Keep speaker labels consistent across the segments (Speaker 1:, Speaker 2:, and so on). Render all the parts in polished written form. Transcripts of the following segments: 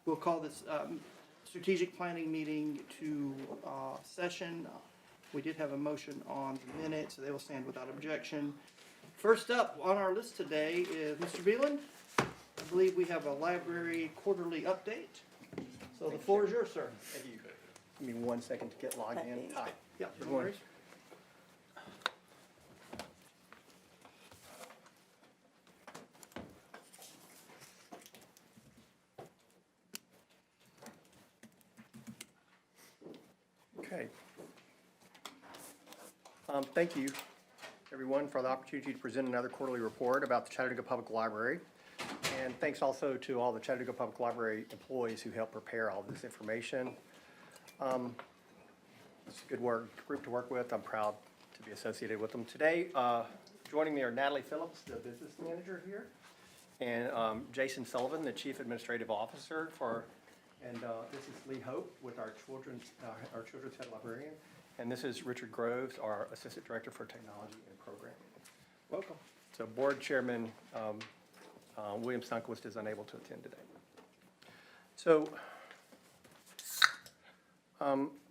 Speaker 1: We'll call this strategic planning meeting to session. We did have a motion on the minutes, so they will stand without objection. First up on our list today is Mr. Beeland. I believe we have a library quarterly update. So the floor is yours, sir.
Speaker 2: Thank you. Give me 1 second to get logged in. Hi.
Speaker 1: Yeah, no worries.
Speaker 2: Okay. Thank you, everyone, for the opportunity to present another quarterly report about the Chattanooga Public Library. And thanks also to all the Chattanooga Public Library employees who helped prepare all this information. It's a good group to work with. I'm proud to be associated with them. Today, joining me are Natalie Phillips, the business manager here, and Jason Sullivan, the chief administrative officer and this is Lee Hope with our children's head librarian. And this is Richard Groves, our assistant director for technology and programming.
Speaker 1: Welcome.
Speaker 2: So board chairman William Sunquist is unable to attend today. So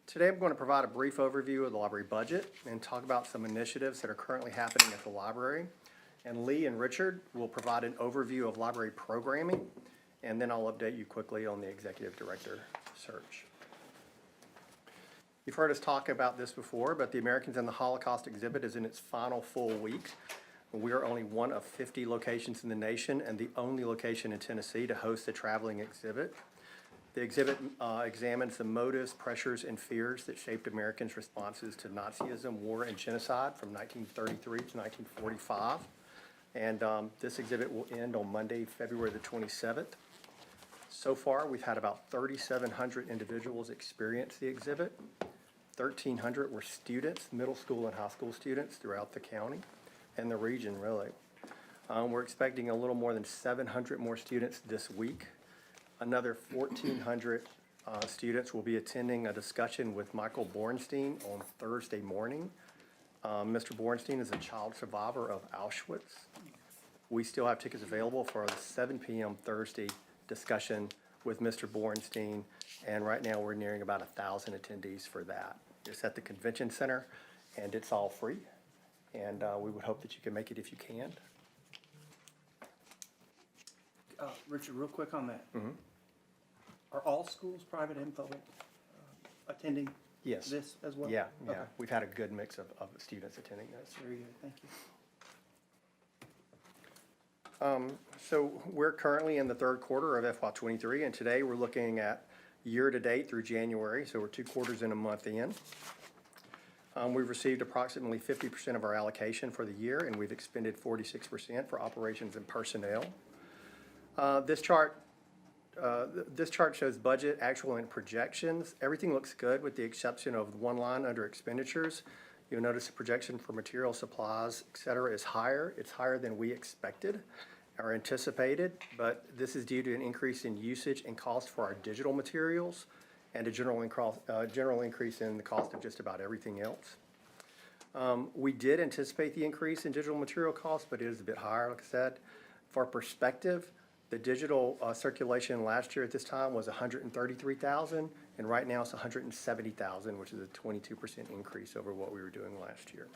Speaker 2: today I'm going to provide a brief overview of the library budget and talk about some initiatives that are currently happening at the library. And Lee and Richard will provide an overview of library programming, and then I'll update you quickly on the executive director search. You've heard us talk about this before, but the Americans in the Holocaust exhibit is in its final full week. We are only one of 50 locations in the nation and the only location in Tennessee to host a traveling exhibit. The exhibit examines the motives, pressures, and fears that shaped Americans' responses to Nazism, war, and genocide from 1933 to 1945. And this exhibit will end on Monday, February the 27th. So far, we've had about 3,700 individuals experience the exhibit. 1,300 were students, middle school and high school students throughout the county and the region, really. We're expecting a little more than 700 more students this week. Another 1,400 students will be attending a discussion with Michael Bornstein on Thursday morning. Mr. Bornstein is a child survivor of Auschwitz. We still have tickets available for the 7 p.m. Thursday discussion with Mr. Bornstein, and right now we're nearing about 1,000 attendees for that. It's at the convention center, and it's all free, and we would hope that you can make it if you can.
Speaker 1: Richard, real quick on that.
Speaker 2: Mm-hmm.
Speaker 1: Are all schools, private and public, attending
Speaker 2: Yes.
Speaker 1: this as well?
Speaker 2: Yeah, yeah.
Speaker 1: Okay.
Speaker 2: We've had a good mix of students attending this.
Speaker 1: Very good, thank you.
Speaker 2: So we're currently in the third quarter of FY23, and today we're looking at year-to-date through January, so we're 2 quarters and a month in. We've received approximately 50% of our allocation for the year, and we've expended 46% for operations and personnel. This chart shows budget, actual, and projections. Everything looks good with the exception of one line under expenditures. You'll notice the projection for material, supplies, et cetera, is higher. It's higher than we expected or anticipated, but this is due to an increase in usage and cost for our digital materials and a general increase in the cost of just about everything else. We did anticipate the increase in digital material costs, but it is a bit higher, like I said. For perspective, the digital circulation last year at this time was 133,000, and right now it's 170,000, which is a 22% increase over what we were doing last year.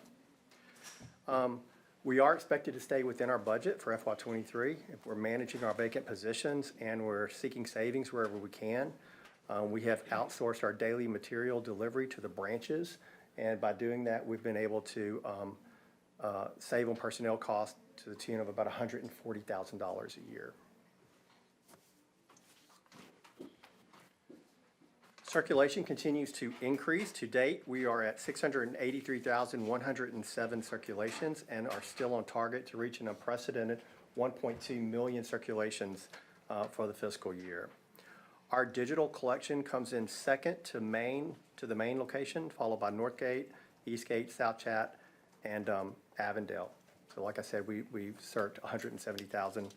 Speaker 2: We are expected to stay within our budget for FY23. We're managing our vacant positions, and we're seeking savings wherever we can. We have outsourced our daily material delivery to the branches, and by doing that, we've been able to save on personnel costs to the tune of about $140,000 a year. Circulation continues to increase. To date, we are at 683,107 circulations and are still on target to reach an unprecedented 1.2 million circulations for the fiscal year. Our digital collection comes in second to the main location, followed by Northgate, Eastgate, South Chat, and Avondale. So like I said, we've served 170,000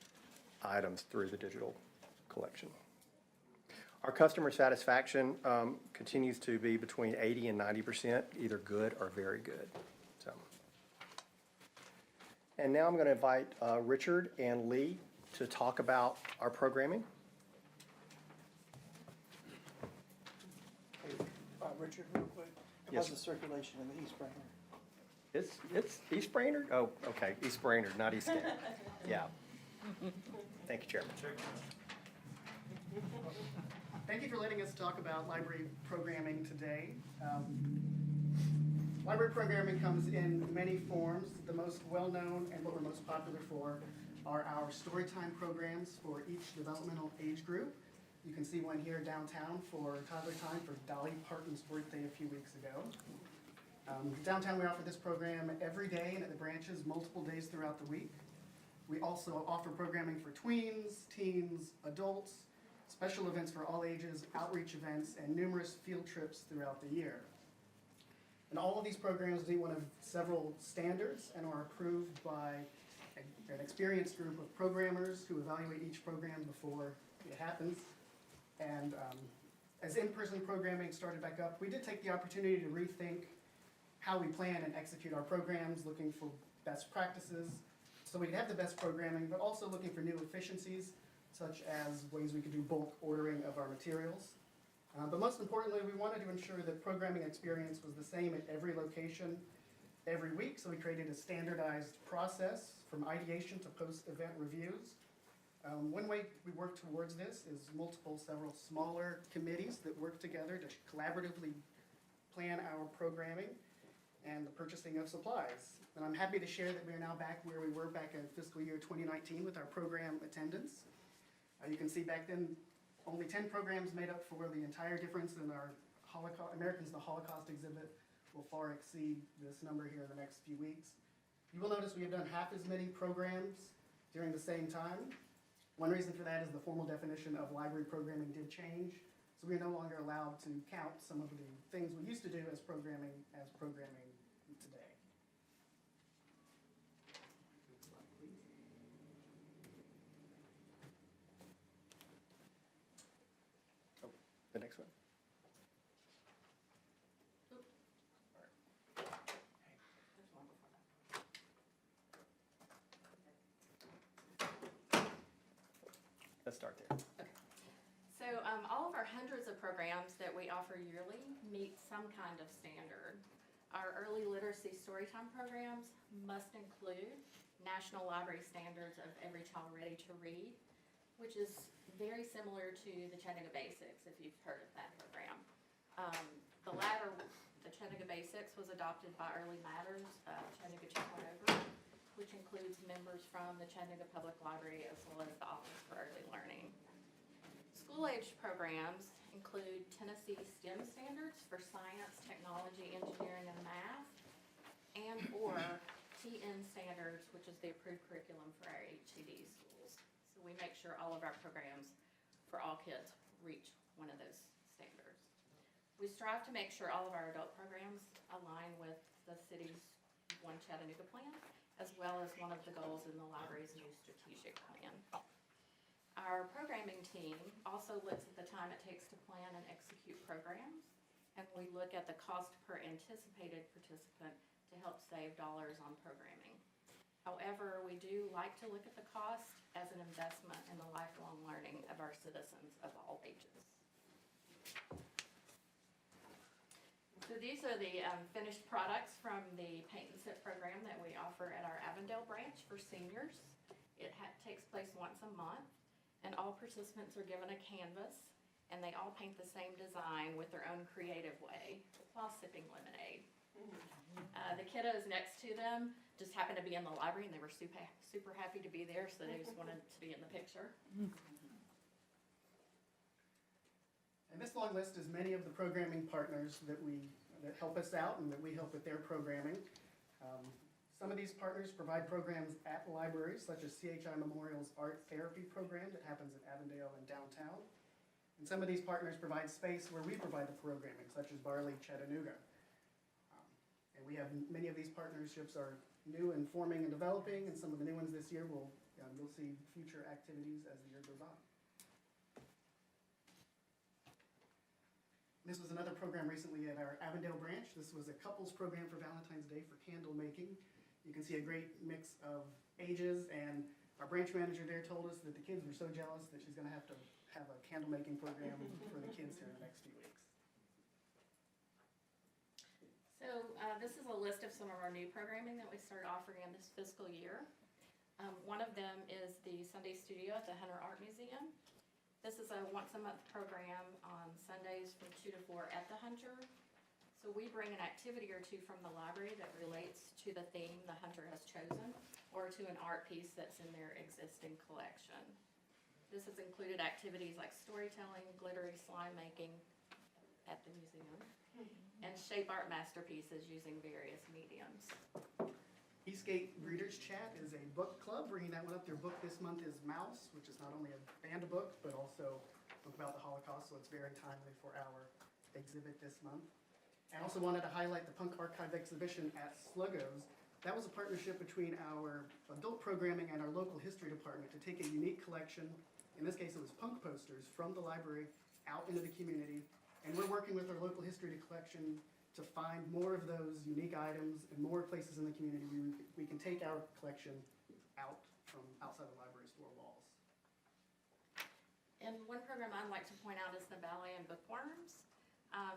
Speaker 2: items through the digital collection. Our customer satisfaction continues to be between 80 and 90%, either good or very good. So, and now I'm going to invite Richard and Lee to talk about our programming.
Speaker 1: Richard, real quick.
Speaker 2: Yes,
Speaker 1: How's the circulation in the East Brainerd?
Speaker 2: It's East Brainerd? Oh, okay, East Brainerd, not East Canton. Yeah. Thank you, Chairman.
Speaker 3: Thank you for letting us talk about library programming today. Library programming comes in many forms. The most well-known and what we're most popular for are our storytime programs for each developmental age group. You can see one here downtown for toddler time for Dolly Parton's birthday a few weeks ago. Downtown we offer this program every day and at the branches multiple days throughout the week. We also offer programming for tweens, teens, adults, special events for all ages, outreach events, and numerous field trips throughout the year. And all of these programs meet one of several standards and are approved by an experienced group of programmers who evaluate each program before it happens. And as in-person programming started back up, we did take the opportunity to rethink how we plan and execute our programs, looking for best practices, so we could have the best programming, but also looking for new efficiencies, such as ways we could do bulk ordering of our materials. But most importantly, we wanted to ensure that programming experience was the same at every location, every week, so we created a standardized process from ideation to post-event reviews. One way we work towards this is several smaller committees that work together to collaboratively plan our programming and the purchasing of supplies. And I'm happy to share that we are now back where we were back in fiscal year 2019 with our program attendance. You can see back then, only 10 programs made up for the entire difference in our Americans the Holocaust exhibit will far exceed this number here in the next few weeks. You will notice we have done half as many programs during the same time. One reason for that is the formal definition of library programming did change, so we are no longer allowed to count some of the things we used to do as programming today.
Speaker 2: The next one. Let's start there.
Speaker 4: Okay. So all of our hundreds of programs that we offer yearly meet some kind of standard. Our early literacy storytime programs must include National Library Standards of Every Child Ready to Read, which is very similar to the Chattanooga Basics, if you've heard of that program. The latter, the Chattanooga Basics, was adopted by Early Matters, Chattanooga Chattanooga, which includes members from the Chattanooga Public Library as well as the Office for Early Learning. School-age programs include Tennessee STEM standards for science, technology, engineering, and math, and/or TN standards, which is the approved curriculum for our HCD schools. So we make sure all of our programs for all kids reach one of those standards. We strive to make sure all of our adult programs align with the city's One Chattanooga plan, as well as one of the goals in the library's new strategic plan. Our programming team also looks at the time it takes to plan and execute programs, and we look at the cost per anticipated participant to help save dollars on programming. However, we do like to look at the cost as an investment in the lifelong learning of our citizens of all ages. So these are the finished products from the paint and sip program that we offer at our Avondale branch for seniors. It takes place once a month, and all participants are given a canvas, and they all paint the same design with their own creative way while sipping lemonade. The kiddos next to them just happened to be in the library, and they were super happy to be there, so they just wanted to be in the picture.
Speaker 3: And this long list is many of the programming partners that help us out and that we help with their programming. Some of these partners provide programs at libraries, such as CHI Memorial's Art Therapy program that happens at Avondale and downtown. And some of these partners provide space where we provide the programming, such as Barley Chattanooga. And we have many of these partnerships are new and forming and developing, and some of the new ones this year you'll see future activities as the year goes on. This was another program recently at our Avondale branch. This was a couples program for Valentine's Day for candle making. You can see a great mix of ages, and our branch manager there told us that the kids were so jealous that she's going to have a candle making program for the kids here in the next few weeks.
Speaker 4: So this is a list of some of our new programming that we started offering in this fiscal year. One of them is the Sunday Studio at the Hunter Art Museum. This is a once-a-month program on Sundays from 2 to 4 at the Hunter. So we bring an activity or two from the library that relates to the theme the Hunter has chosen, or to an art piece that's in their existing collection. This has included activities like storytelling, glittery slime making at the museum, and shape art masterpieces using various mediums.
Speaker 3: Eastgate Readers Chat is a book club, bringing that one up. Their book this month is Mouse, which is not only a banned book, but also a book about the Holocaust, so it's very timely for our exhibit this month. I also wanted to highlight the Punk Archive exhibition at Sluggo's. That was a partnership between our adult programming and our local history department to take a unique collection, in this case it was punk posters, from the library out into the community. And we're working with our local history collection to find more of those unique items and more places in the community we can take our collection out from outside the library's four walls.
Speaker 4: And one program I'd like to point out is the Ballet and Bookworms.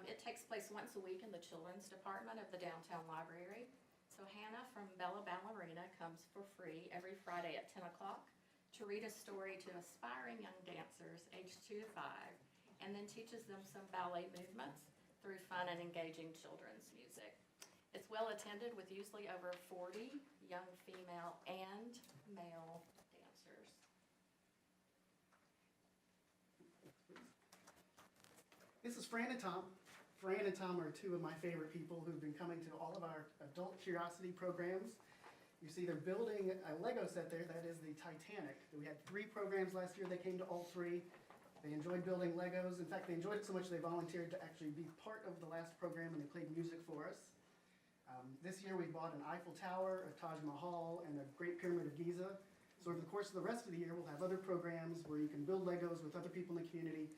Speaker 4: It takes place once a week in the children's department of the downtown library. So Hannah from Bella Ballerina comes for free every Friday at 10 o'clock to read a story to aspiring young dancers aged 2 to 5, and then teaches them some ballet movements through fun and engaging children's music. It's well attended with usually over 40 young female and male dancers.
Speaker 3: This is Fran and Tom. Fran and Tom are two of my favorite people who've been coming to all of our adult curiosity programs. You see they're building a Lego set there, that is the Titanic. We had 3 programs last year, they came to all 3. They enjoyed building Legos. In fact, they enjoyed it so much they volunteered to actually be part of the last program, and they played music for us. This year we bought an Eiffel Tower, a Taj Mahal, and a Great Pyramid of Giza. So over the course of the rest of the year, we'll have other programs where you can build Legos with other people in the community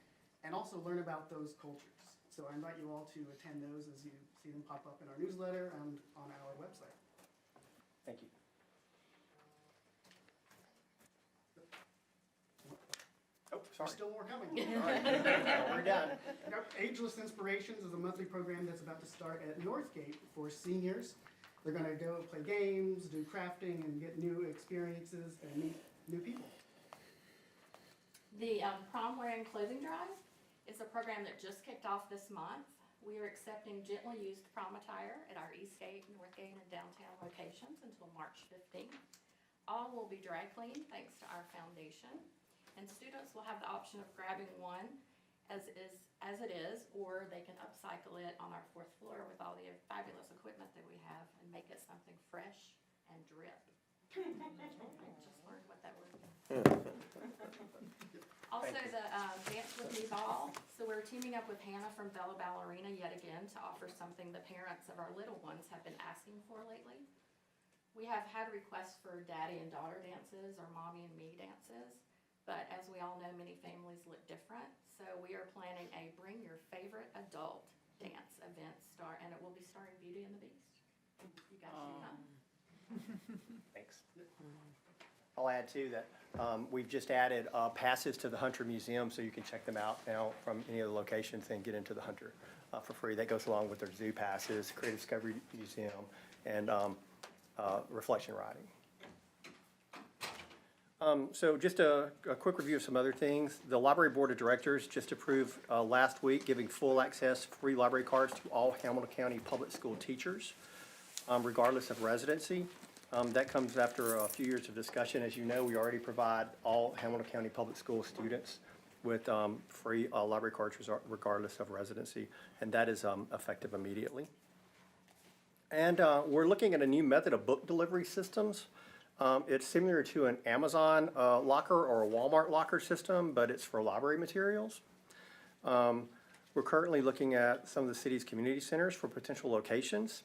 Speaker 3: and also learn about those cultures. So I invite you all to attend those as you see them pop up in our newsletter and on our website.
Speaker 2: Thank you. Oh,
Speaker 3: There's
Speaker 2: sorry.
Speaker 3: still more coming.
Speaker 2: All right. We're done.
Speaker 3: Yep, Ageless Inspirations is a monthly program that's about to start at Northgate for seniors. They're going to go play games, do crafting, and get new experiences and meet new people.
Speaker 4: The prom wearing clothing drive is a program that just kicked off this month. We are accepting gently used prom attire at our Eastgate, Northgate, and downtown locations until March 15th. All will be dry cleaned thanks to our foundation. And students will have the option of grabbing one as it is, or they can upcycle it on our 4th floor with all the fabulous equipment that we have and make it something fresh and drip. I just learned what that word means. Also, the Dance With Me Ball. So we're teaming up with Hannah from Bella Ballerina yet again to offer something the parents of our little ones have been asking for lately. We have had requests for daddy and daughter dances or mommy and me dances. But as we all know, many families look different. So we are planning a Bring Your Favorite Adult Dance event and it will be starring Beauty and the Beast. You guys see that?
Speaker 2: Thanks. I'll add too that we've just added passes to the Hunter Museum, so you can check them out now from any of the locations and get into the Hunter for free. That goes along with their zoo passes, Creative Discovery Museum, and reflection riding. So just a quick review of some other things. The Library Board of Directors just approved last week giving full access free library cards to all Hamilton County public school teachers, regardless of residency. That comes after a few years of discussion. As you know, we already provide all Hamilton County public school students with free library cards regardless of residency, and that is effective immediately. And we're looking at a new method of book delivery systems. It's similar to an Amazon locker or a Walmart locker system, but it's for library materials. We're currently looking at some of the city's community centers for potential locations.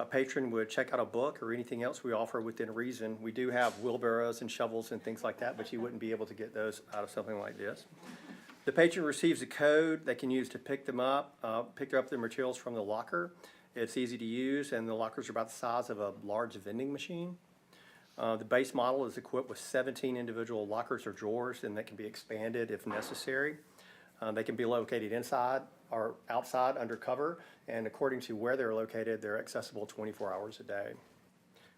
Speaker 2: A patron would check out a book or anything else we offer within reason. We do have wheelbarrows and shovels and things like that, but you wouldn't be able to get those out of something like this. The patron receives a code they can use to pick up their materials from the locker. It's easy to use, and the lockers are about the size of a large vending machine. The base model is equipped with 17 individual lockers or drawers, and that can be expanded if necessary. They can be located inside or outside under cover, and according to where they're located, they're accessible 24 hours a day.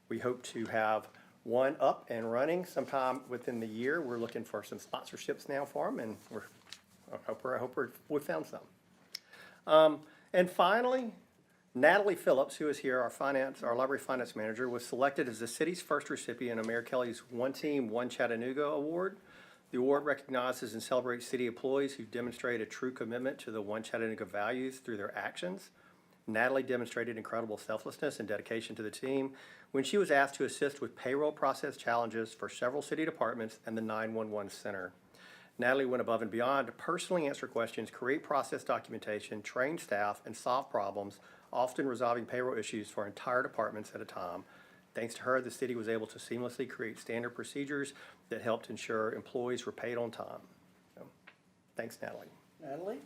Speaker 2: We hope to have one up and running sometime within the year. We're looking for some sponsorships now for them, and I hope we found some. And finally, Natalie Phillips, who is here, our library finance manager, was selected as the city's first recipient of Mayor Kelly's One Team, One Chattanooga Award. The award recognizes and celebrates city employees who demonstrate a true commitment to the One Chattanooga values through their actions. Natalie demonstrated incredible selflessness and dedication to the team when she was asked to assist with payroll process challenges for several city departments and the 911 center. Natalie went above and beyond to personally answer questions, create process documentation, train staff, and solve problems, often resolving payroll issues for entire departments at a time. Thanks to her, the city was able to seamlessly create standard procedures that helped ensure employees were paid on time. So, thanks, Natalie.
Speaker 1: Natalie?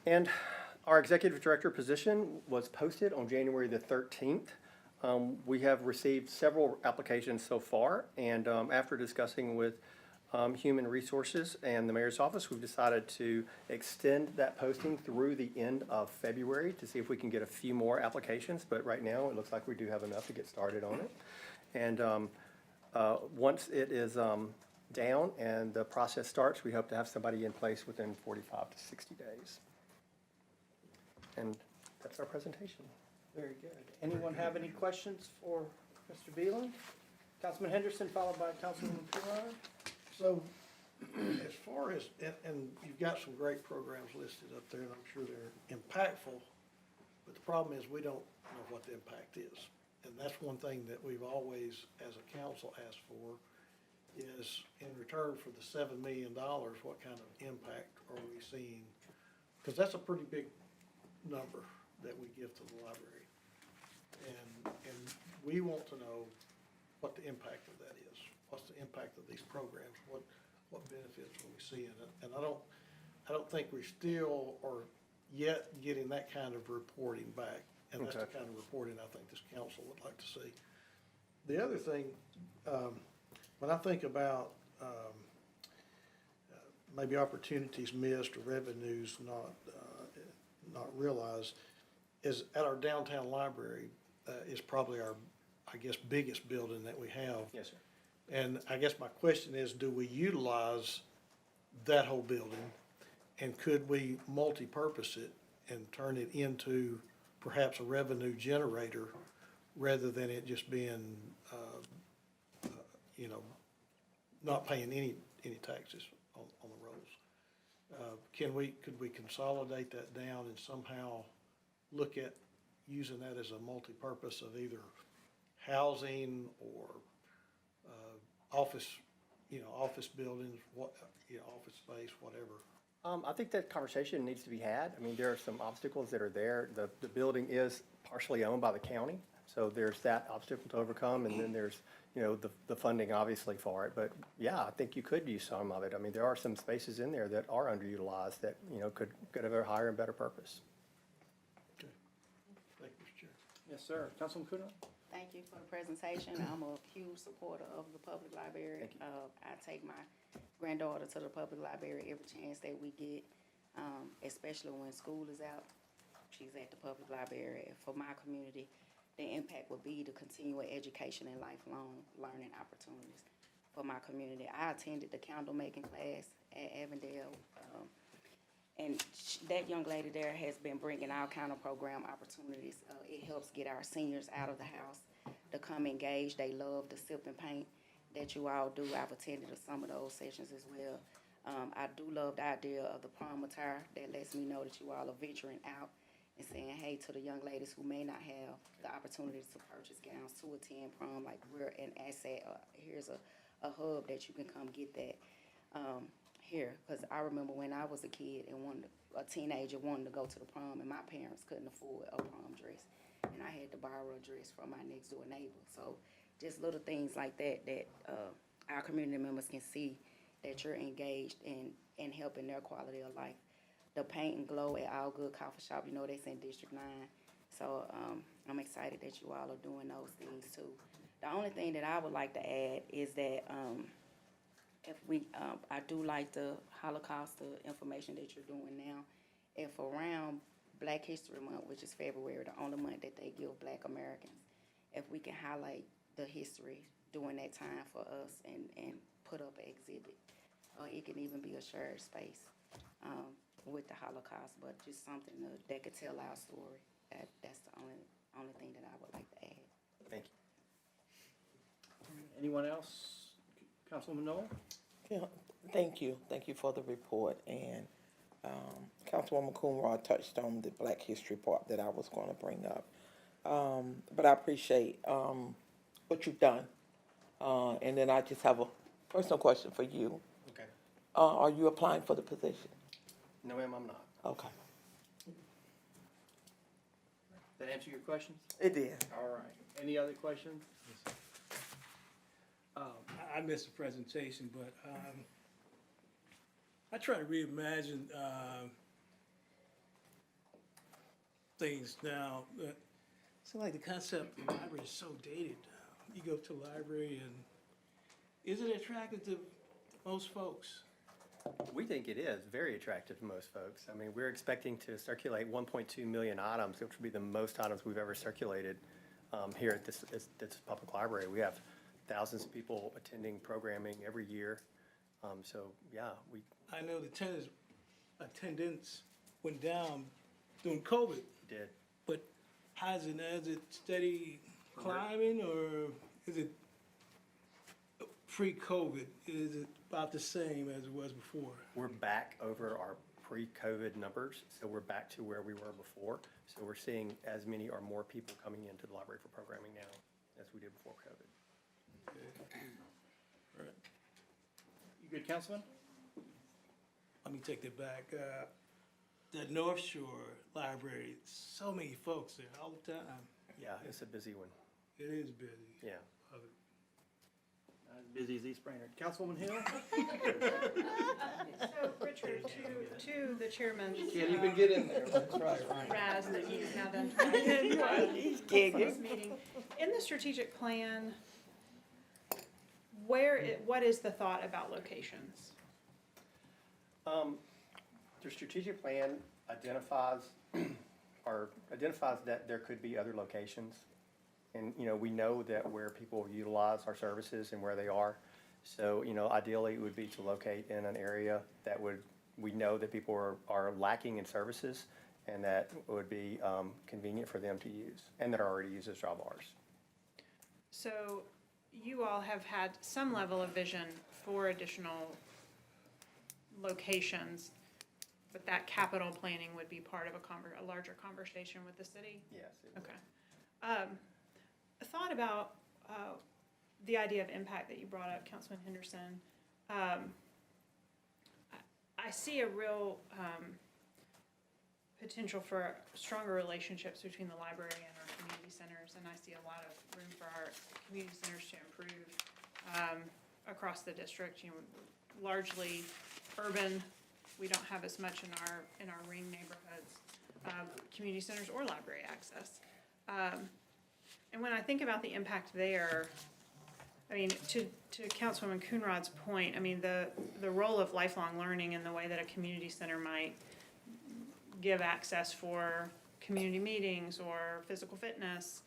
Speaker 2: And our executive director position was posted on January the 13th. We have received several applications so far, and after discussing with Human Resources and the mayor's office, we've decided to extend that posting through the end of February to see if we can get a few more applications, but right now it looks like we do have enough to get started on it. And once it is down and the process starts, we hope to have somebody in place within 45 to 60 days. And that's our presentation.
Speaker 1: Very good. Anyone have any questions for Mr. Beeland? Councilman Henderson, followed by Councilwoman Pillar.
Speaker 5: So, as far as, and you've got some great programs listed up there, and I'm sure they're impactful, but the problem is we don't know what the impact is. And that's one thing that we've always, as a council, asked for, is in return for the $7 million, what kind of impact are we seeing? Because that's a pretty big number that we give to the library. And we want to know what the impact of that is. What's the impact of these programs? What benefits are we seeing? And I don't think we still are yet getting that kind of reporting back. And that's the kind of reporting I think this council would like to see. The other thing, when I think about maybe opportunities missed or revenues not realized, is at our downtown library is probably our, I guess, biggest building that we have.
Speaker 2: Yes, sir.
Speaker 5: And I guess my question is, do we utilize that whole building? And could we multi-purpose it and turn it into perhaps a revenue generator rather than it just being, not paying any taxes on the rolls? Could we consolidate that down and somehow look at using that as a multi-purpose of either housing or office buildings, office space, whatever?
Speaker 2: I think that conversation needs to be had. I mean, there are some obstacles that are there. The building is partially owned by the county, so there's that obstacle to overcome, and then there's, the funding obviously for it. But yeah, I think you could use some of it. I mean, there are some spaces in there that are underutilized that, could have a higher and better purpose.
Speaker 5: Okay. Thank you, Mr. Chair.
Speaker 1: Yes, sir. Councilman Kuna?
Speaker 6: Thank you for the presentation. I'm a huge supporter of the public library. I take my granddaughter to the public library every chance that we get, especially when school is out. She's at the public library. For my community, the impact would be to continue education and lifelong learning opportunities for my community. I attended the candle making class at Avondale, and that young lady there has been bringing our kind of program opportunities. It helps get our seniors out of the house to come engage. They love the sip and paint that you all do. I've attended some of those sessions as well. I do love the idea of the prom attire. That lets me know that you all are venturing out and saying hey to the young ladies who may not have the opportunity to purchase gowns to attend prom. Like, we're an asset. Here's a hub that you can come get that. Here, because I remember when I was a kid and a teenager wanted to go to the prom, and my parents couldn't afford a prom dress, and I had to borrow a dress from my next door neighbor. So just little things like that our community members can see that you're engaged in helping their quality of life. The paint and glow at All Good Coffee Shop, that's in District 9. So I'm excited that you all are doing those things too. The only thing that I would like to add is that, if we, I do like the Holocaust, the information that you're doing now. If around Black History Month, which is February, the only month that they give Black Americans, if we can highlight the history during that time for us and put up an exhibit, or it can even be a shared space, with the Holocaust, but just something that could tell our story. That's the only thing that I would like to add.
Speaker 2: Thank you.
Speaker 1: Anyone else? Councilwoman Noel?
Speaker 7: Yeah, thank you. Thank you for the report. And Councilwoman Coonrod touched on the Black History part that I was going to bring up. But I appreciate what you've done. And then I just have a personal question for you.
Speaker 2: Okay.
Speaker 7: Are you applying for the position?
Speaker 2: No, ma'am, I'm not.
Speaker 7: Okay.
Speaker 1: That answer your questions?
Speaker 7: It did.
Speaker 1: All right. Any other questions?
Speaker 8: I missed the presentation, but I try to reimagine things now. But it's like the concept of the library is so dated. You go to a library and is it attractive to most folks?
Speaker 2: We think it is very attractive to most folks. I mean, we're expecting to circulate 1.2 million items, which would be the most items we've ever circulated here at this public library. We have thousands of people attending programming every year. So, yeah, we
Speaker 8: I know the attendance went down during COVID,
Speaker 2: did.
Speaker 8: but has it steady climbing, or is it pre-COVID? Is it about the same as it was before?
Speaker 2: We're back over our pre-COVID numbers, so we're back to where we were before. So we're seeing as many or more people coming into the library for programming now as we did before COVID.
Speaker 8: Right.
Speaker 1: You good, Councilman?
Speaker 8: Let me take that back. The North Shore Library, so many folks there all the time.
Speaker 2: Yeah, it's a busy one.
Speaker 8: It is busy.
Speaker 2: Yeah.
Speaker 1: Not as busy as East Brainerd. Councilwoman Hill?
Speaker 9: So, Richard, to the chairman's
Speaker 1: Can't even get in there. That's right.
Speaker 9: razz that he's now done tonight.
Speaker 7: He's
Speaker 9: For this meeting, in the strategic plan, what is the thought about locations?
Speaker 2: The strategic plan identifies that there could be other locations. And, we know that where people utilize our services and where they are. So, ideally it would be to locate in an area that we know that people are lacking in services and that would be convenient for them to use and that are already users of ours.
Speaker 9: So, you all have had some level of vision for additional locations, but that capital planning would be part of a larger conversation with the city?
Speaker 2: Yes. it would.
Speaker 9: Okay. A thought about the idea of impact that you brought up, Councilman Henderson. I see a real potential for stronger relationships between the library and our community centers, and I see a lot of room for our community centers to improve across the district. Largely urban. We don't have as much in our ring neighborhoods, community centers or library access. And when I think about the impact there, I mean, to Councilwoman Coonrod's point, I mean, the role of lifelong learning and the way that a community center might give access for community meetings or physical fitness,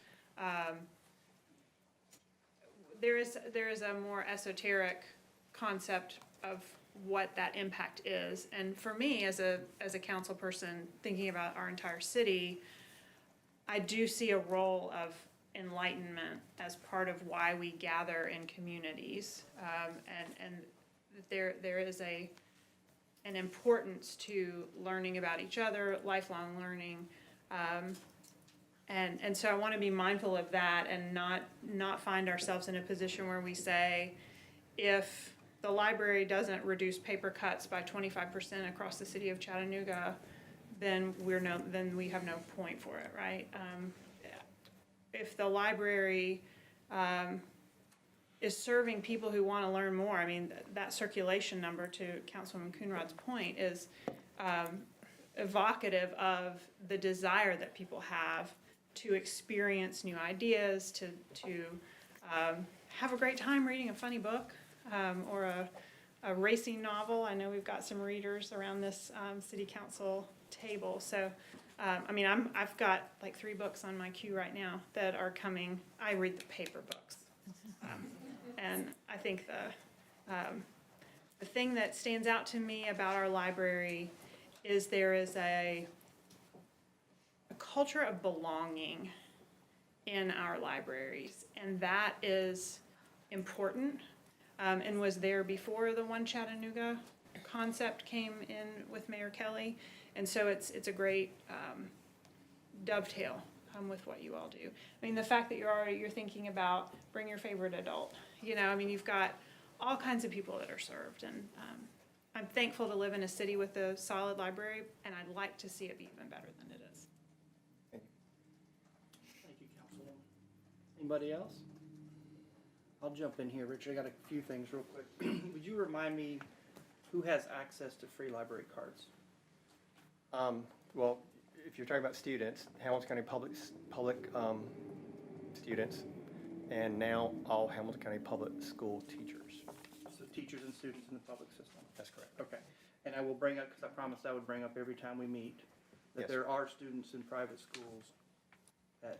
Speaker 9: there is a more esoteric concept of what that impact is. And for me, as a council person thinking about our entire city, I do see a role of enlightenment as part of why we gather in communities, and there is an importance to learning about each other, lifelong learning, and so I want to be mindful of that and not find ourselves in a position where we say, if the library doesn't reduce paper cuts by 25% across the city of Chattanooga, then we have no point for it, right? If the library is serving people who want to learn more, I mean, that circulation number, to Councilwoman Coonrod's point, is evocative of the desire that people have to experience new ideas, to have a great time reading a funny book, or a racing novel. I know we've got some readers around this, city council table, so, I mean, I've got like 3 books on my queue right now that are coming. I read the paper books. And I think the thing that stands out to me about our library is there is a culture of belonging in our libraries, and that is important, and was there before the One Chattanooga concept came in with Mayor Kelly, and so it's a great dovetail with what you all do. I mean, the fact that you're thinking about bring your favorite adult, you know, I mean, you've got all kinds of people that are served, and I'm thankful to live in a city with a solid library, and I'd like to see it be even better than it is.
Speaker 1: Thank you, Councilwoman. Anybody else? I'll jump in here, Richard. I got a few things real quick. Would you remind me who has access to free library cards?
Speaker 2: Well, if you're talking about students, Hamilton County public students, and now all Hamilton County public school teachers.
Speaker 1: So teachers and students in the public system.
Speaker 2: That's correct.
Speaker 1: Okay. And I will bring up, because I promised I would bring up every time we meet, that
Speaker 2: Yes.
Speaker 1: there are students in private schools that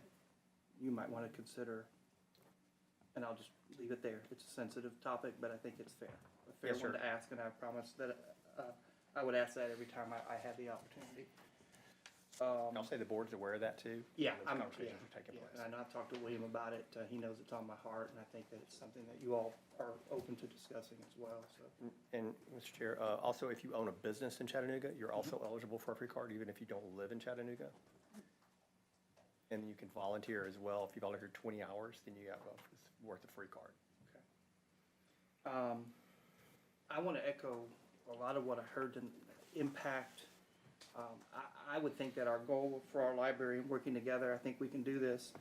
Speaker 1: you might want to consider, and I'll just leave it there. It's a sensitive topic, but I think it's fair. A fair
Speaker 2: Yes,
Speaker 1: one
Speaker 2: sir.
Speaker 1: to ask, and I promised that I would ask that every time I had the opportunity.
Speaker 2: I'll say the board's aware of that too.
Speaker 1: Yeah,
Speaker 2: Those conversations are taking place.
Speaker 1: And I know I've talked to William about it. He knows it's on my heart, and I think that it's something that you all are open to discussing as well, so.
Speaker 2: And, Mr. Chair, also, if you own a business in Chattanooga, you're also eligible for a free card, even if you don't live in Chattanooga. And you can volunteer as well. If you volunteer 20 hours, then you have worth a free card.
Speaker 1: I want to echo a lot of what I heard, and impact. I would think that our goal for our library, working together, I think we can do this,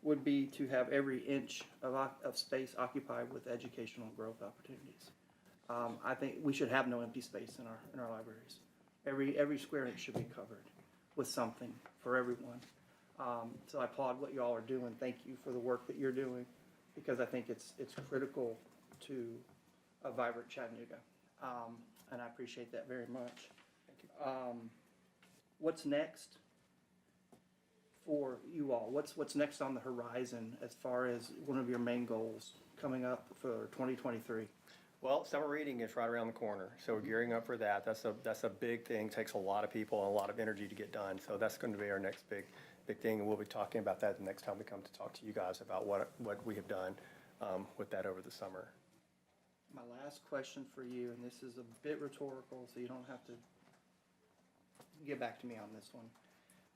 Speaker 1: would be to have every inch of space occupied with educational growth opportunities. I think we should have no empty space in our libraries. Every square inch should be covered with something for everyone. So I applaud what you all are doing. Thank you for the work that you're doing, because I think it's critical to a vibrant Chattanooga. And I appreciate that very much.
Speaker 2: Thank you.
Speaker 1: What's next for you all? What's next on the horizon as far as one of your main goals coming up for 2023?
Speaker 2: Well, summer reading is right around the corner, so we're gearing up for that. That's a big thing, takes a lot of people and a lot of energy to get done. So that's going to be our next big thing, and we'll be talking about that the next time we come to talk to you guys about what we have done with that over the summer.
Speaker 1: My last question for you, and this is a bit rhetorical, so you don't have to get back to me on this one.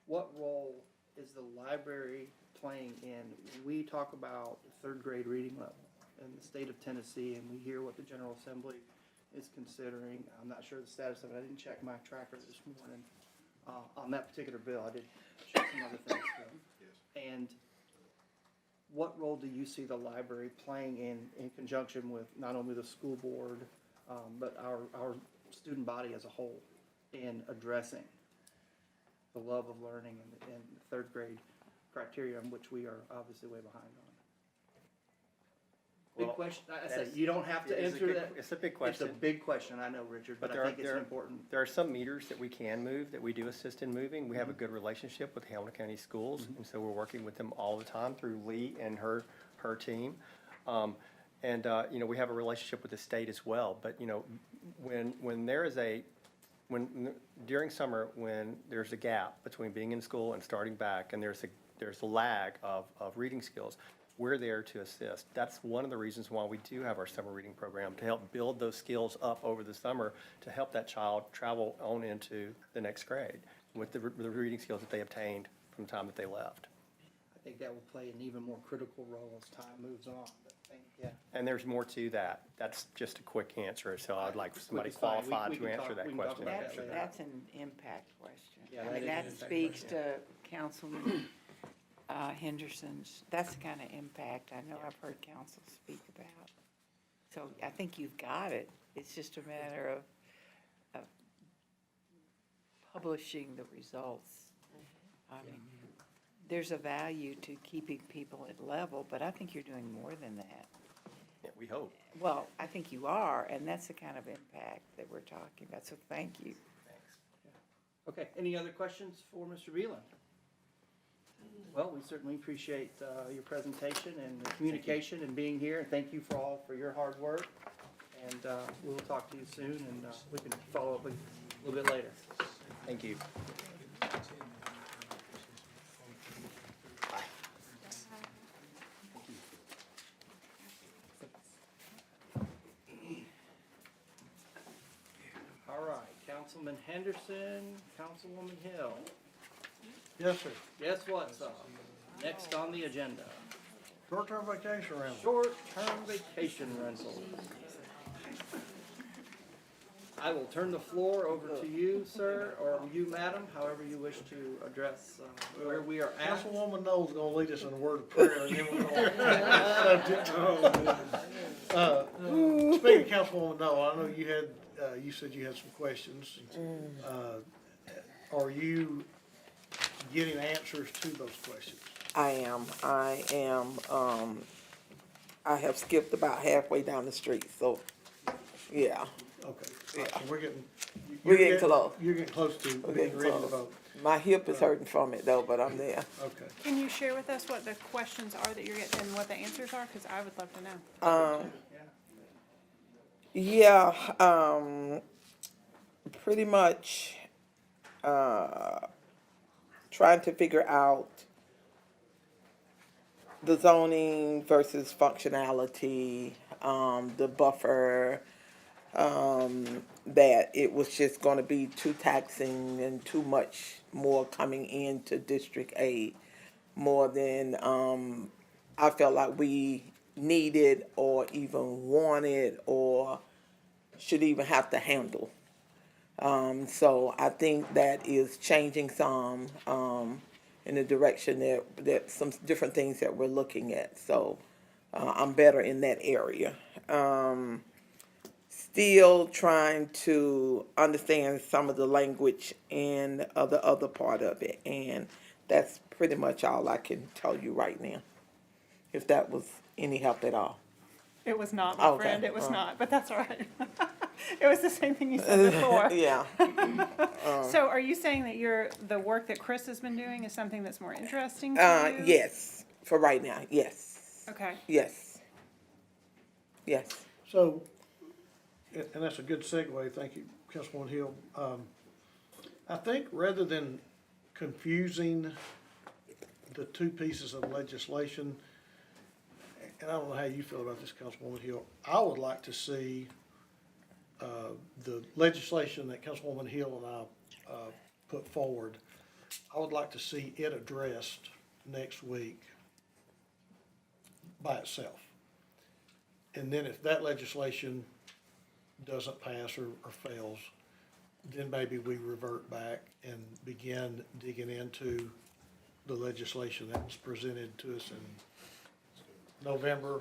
Speaker 1: What role is the library playing in, we talk about third grade reading level in the state of Tennessee, and we hear what the General Assembly is considering. I'm not sure the status of it. I didn't check my tracker this morning on that particular bill. I did check some other things too. And what role do you see the library playing in conjunction with not only the school board, but our student body as a whole in addressing the love of learning and the third grade criteria, in which we are obviously way behind on? Big
Speaker 2: Well,
Speaker 1: question. I
Speaker 2: that
Speaker 1: said,
Speaker 2: is-
Speaker 1: you don't have to
Speaker 2: it is a
Speaker 1: answer
Speaker 2: good-
Speaker 1: that.
Speaker 2: it's a big
Speaker 1: It's
Speaker 2: question.
Speaker 1: a big question, I know, Richard, but I think it's important.
Speaker 2: There are some meters that we can move, that we do assist in moving. We have a good relationship with Hamilton County Schools, and so we're working with them all the time through Lee and her team. You know, we have a relationship with the state as well. But, you know, when there is during summer, when there's a gap between being in school and starting back, and there's a lag of reading skills, we're there to assist. That's one of the reasons why we do have our summer reading program, to help build those skills up over the summer, to help that child travel on into the next grade with the reading skills that they obtained from the time that they left.
Speaker 1: I think that will play an even more critical role as time moves on, but yeah.
Speaker 2: And there's more to that. That's just a quick answer, so I'd like somebody
Speaker 1: Quick is fine.
Speaker 2: qualified
Speaker 1: We
Speaker 2: to
Speaker 1: can
Speaker 2: answer
Speaker 1: talk-
Speaker 2: that
Speaker 1: we can talk
Speaker 2: question.
Speaker 1: about
Speaker 10: That's,
Speaker 1: that later.
Speaker 10: that's an impact question.
Speaker 1: Yeah,
Speaker 10: I
Speaker 1: that
Speaker 10: mean,
Speaker 1: is an
Speaker 10: that
Speaker 1: impact
Speaker 10: speaks
Speaker 1: question.
Speaker 10: to Councilman Henderson's, that's the kind of impact I know I've heard council speak about. So I think you've got it. It's just a matter of publishing the results. I mean, there's a value to keeping people at level, but I think you're doing more than that.
Speaker 2: Yeah, we hope.
Speaker 10: Well, I think you are, and that's the kind of impact that we're talking about, so thank you.
Speaker 1: Okay, any other questions for Mr. Beeland? Well, we certainly appreciate your presentation and the communication and being here, and thank you for your hard work. And we'll talk to you soon, and we can follow up a little bit later.
Speaker 2: Thank you.
Speaker 1: All right, Councilman Henderson, Councilwoman Hill.
Speaker 5: Yes, sir.
Speaker 1: Guess what's next on the agenda?
Speaker 5: Short-term vacation rental.
Speaker 1: Short-term vacation rentals. I will turn the floor over to you, sir, or you, madam, however you wish to address where we are at.
Speaker 5: Councilwoman Knowles gonna lead us in a word of prayer, and then we're gonna. Speaking of Councilwoman Knowles, I know you had, you said you had some questions. Are you getting answers to those questions?
Speaker 7: I am, I have skipped about halfway down the street, so, yeah.
Speaker 5: Okay, so we're getting.
Speaker 7: We're getting close.
Speaker 5: You're getting close to
Speaker 7: We're
Speaker 5: being
Speaker 7: getting
Speaker 5: ready to
Speaker 7: close.
Speaker 5: vote.
Speaker 7: My hip is hurting from it though, but I'm there.
Speaker 5: Okay.
Speaker 9: Can you share with us what the questions are that you're getting and what the answers are? Because I would love to know.
Speaker 7: Yeah, pretty much, trying to figure out the zoning versus functionality, the buffer, that it was just gonna be too taxing and too much more coming into District 8, more than, I felt like we needed or even wanted or should even have to handle. So I think that is changing some, in the direction that some different things that we're looking at. So, I'm better in that area. Still trying to understand some of the language and the other part of it. And that's pretty much all I can tell you right now, if that was any help at all.
Speaker 9: It was not, my
Speaker 7: Okay.
Speaker 9: friend, it was not, but that's all right. It was the same thing you said before.
Speaker 7: Yeah.
Speaker 9: So are you saying that the work that Chris has been doing is something that's more interesting to you?
Speaker 7: Yes, for right now, yes.
Speaker 9: Okay.
Speaker 7: Yes. Yes.
Speaker 5: So, and that's a good segue, thank you, Councilwoman Hill. I think rather than confusing the two pieces of legislation, and I don't know how you feel about this, Councilwoman Hill, I would like to see the legislation that Councilwoman Hill and I put forward, I would like to see it addressed next week by itself. And then if that legislation doesn't pass or fails, then maybe we revert back and begin digging into the legislation that was presented to us in November,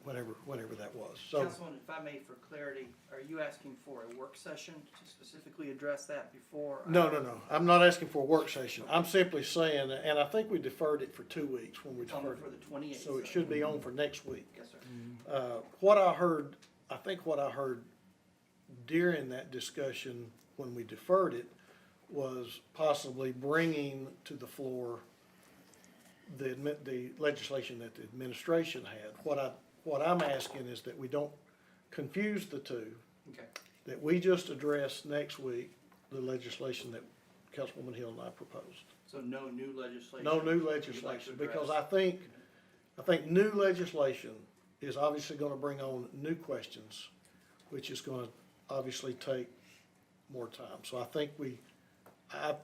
Speaker 5: whenever that was. So,
Speaker 1: Councilman, if I may, for clarity, are you asking for a work session to specifically address that before?
Speaker 5: no, I'm not asking for a work session. I'm simply saying, and I think we deferred it for 2 weeks when we
Speaker 1: It's on
Speaker 5: deferred
Speaker 1: for
Speaker 5: it.
Speaker 1: the 28th.
Speaker 5: So it should be on for next week.
Speaker 1: Yes, sir.
Speaker 5: What I heard during that discussion when we deferred it was possibly bringing to the floor the legislation that the administration had. What I'm asking is that we don't confuse the two,
Speaker 1: Okay.
Speaker 5: that we just address next week the legislation that Councilwoman Hill and I proposed.
Speaker 1: So no new legislation?
Speaker 5: No new
Speaker 1: you'd like to
Speaker 5: legislation, because
Speaker 1: address?
Speaker 5: I think new legislation is obviously gonna bring on new questions, which is gonna obviously take more time. So I think I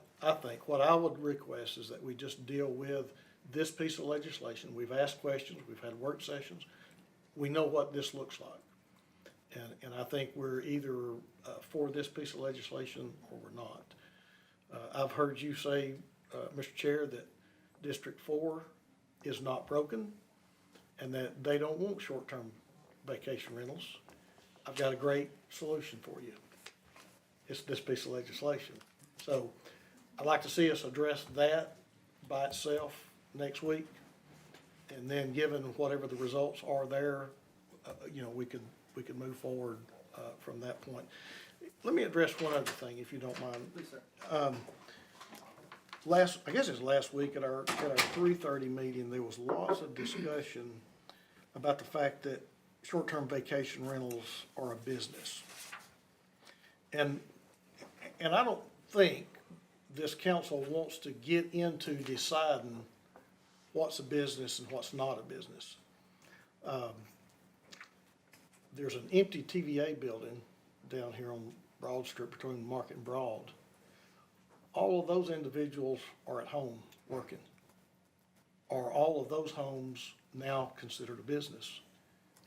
Speaker 5: think what I would request is that we just deal with this piece of legislation. We've asked questions, we've had work sessions, we know what this looks like. And I think we're either for this piece of legislation or we're not. I've heard you say, Mr. Chair, that District 4 is not broken and that they don't want short-term vacation rentals. I've got a great solution for you. It's this piece of legislation. So I'd like to see us address that by itself next week. And then given whatever the results are there, we could move forward, from that point. Let me address one other thing, if you don't mind.
Speaker 1: Please, sir.
Speaker 5: I guess it was last week at our 3:30 meeting, there was lots of discussion about the fact that short-term vacation rentals are a business. And I don't think this council wants to get into deciding what's a business and what's not a business. There's an empty TVA building down here on Broad Street between Market and Broad. All of those individuals are at home working. Are all of those homes now considered a business?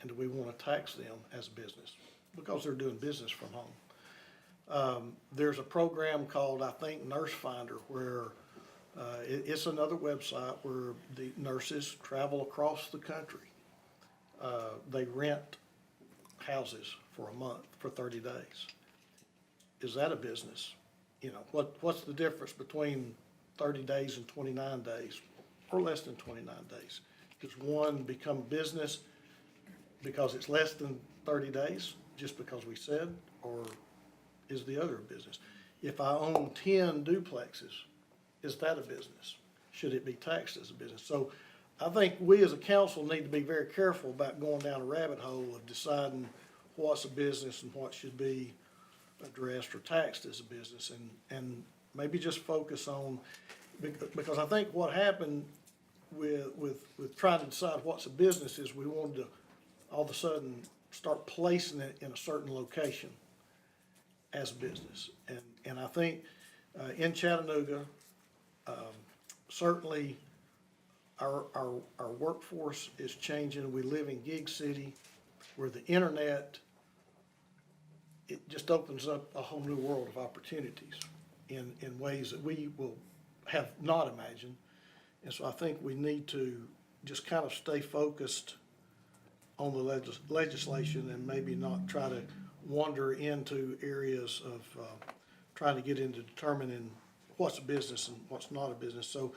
Speaker 5: And do we want to tax them as a business? Because they're doing business from home. There's a program called, I think, Nurse Finder, where it's another website where the nurses travel across the country. They rent houses for a month, for 30 days. Is that a business? What's the difference between 30 days and 29 days, or less than 29 days? Does one become business because it's less than 30 days, just because we said, or is the other a business? If I own 10 duplexes, is that a business? Should it be taxed as a business? So I think we as a council need to be very careful about going down a rabbit hole of deciding what's a business and what should be addressed or taxed as a business, and maybe just focus on, because I think what happened with trying to decide what's a business is we wanted to all of a sudden start placing it in a certain location as a business. And I think in Chattanooga, certainly our workforce is changing. We live in gig city where the internet, it just opens up a whole new world of opportunities in ways that we will have not imagined. And so I think we need to just kind of stay focused on the legislation and maybe not try to wander into areas of trying to get into determining what's a business and what's not a business. So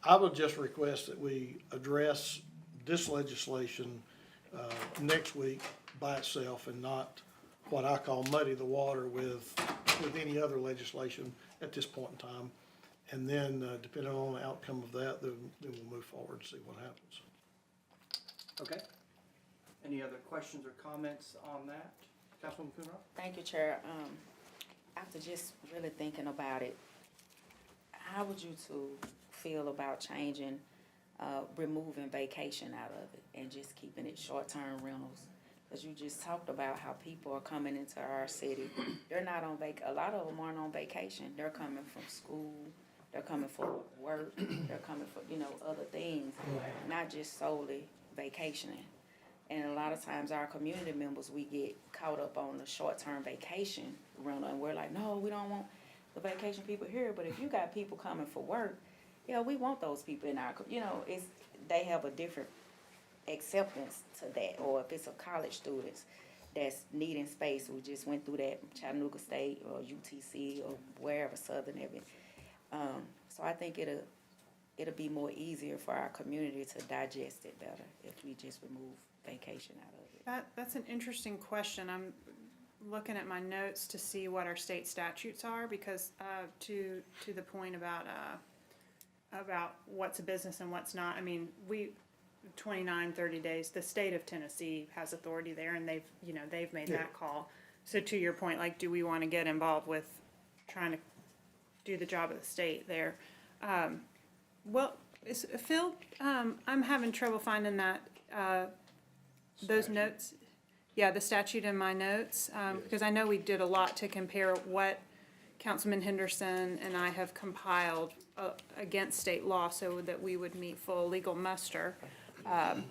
Speaker 5: I would just request that we address this legislation next week by itself and not what I call muddy the water with any other legislation at this point in time. And then depending on the outcome of that, then we'll move forward and see what happens.
Speaker 1: Okay. Any other questions or comments on that? Councilwoman Coonrod?
Speaker 6: Thank you, Chair. After just really thinking about it, how would you two feel about changing, removing vacation out of it and just keeping it short-term rentals? Because you just talked about how people are coming into our city. They're not on a lot of them aren't on vacation. They're coming from school. They're coming for work. They're coming for, other things, not just solely vacationing. And a lot of times our community members, we get caught up on the short-term vacation rental, and we're like, no, we don't want the vacation people here. But if you got people coming for work, we want those people in our, they have a different acceptance to that. Or if it's a college students that's needing space, we just went through that Chattanooga State or UTC or wherever, Southern Evan. So I think it'll be more easier for our community to digest it better if we just remove vacation out of it.
Speaker 9: That's an interesting question. I'm looking at my notes to see what our state statutes are, because to the point about what's a business and what's not. I mean, 30 days, the state of Tennessee has authority there, and they've made that call. So to your point, like, do we want to get involved with trying to do the job of the state there? Phil, I'm having trouble finding that, those notes. Yeah, the statute in my notes, because I know we did a lot to compare what Councilman Henderson and I have compiled against state law so that we would meet full legal muster.
Speaker 11: And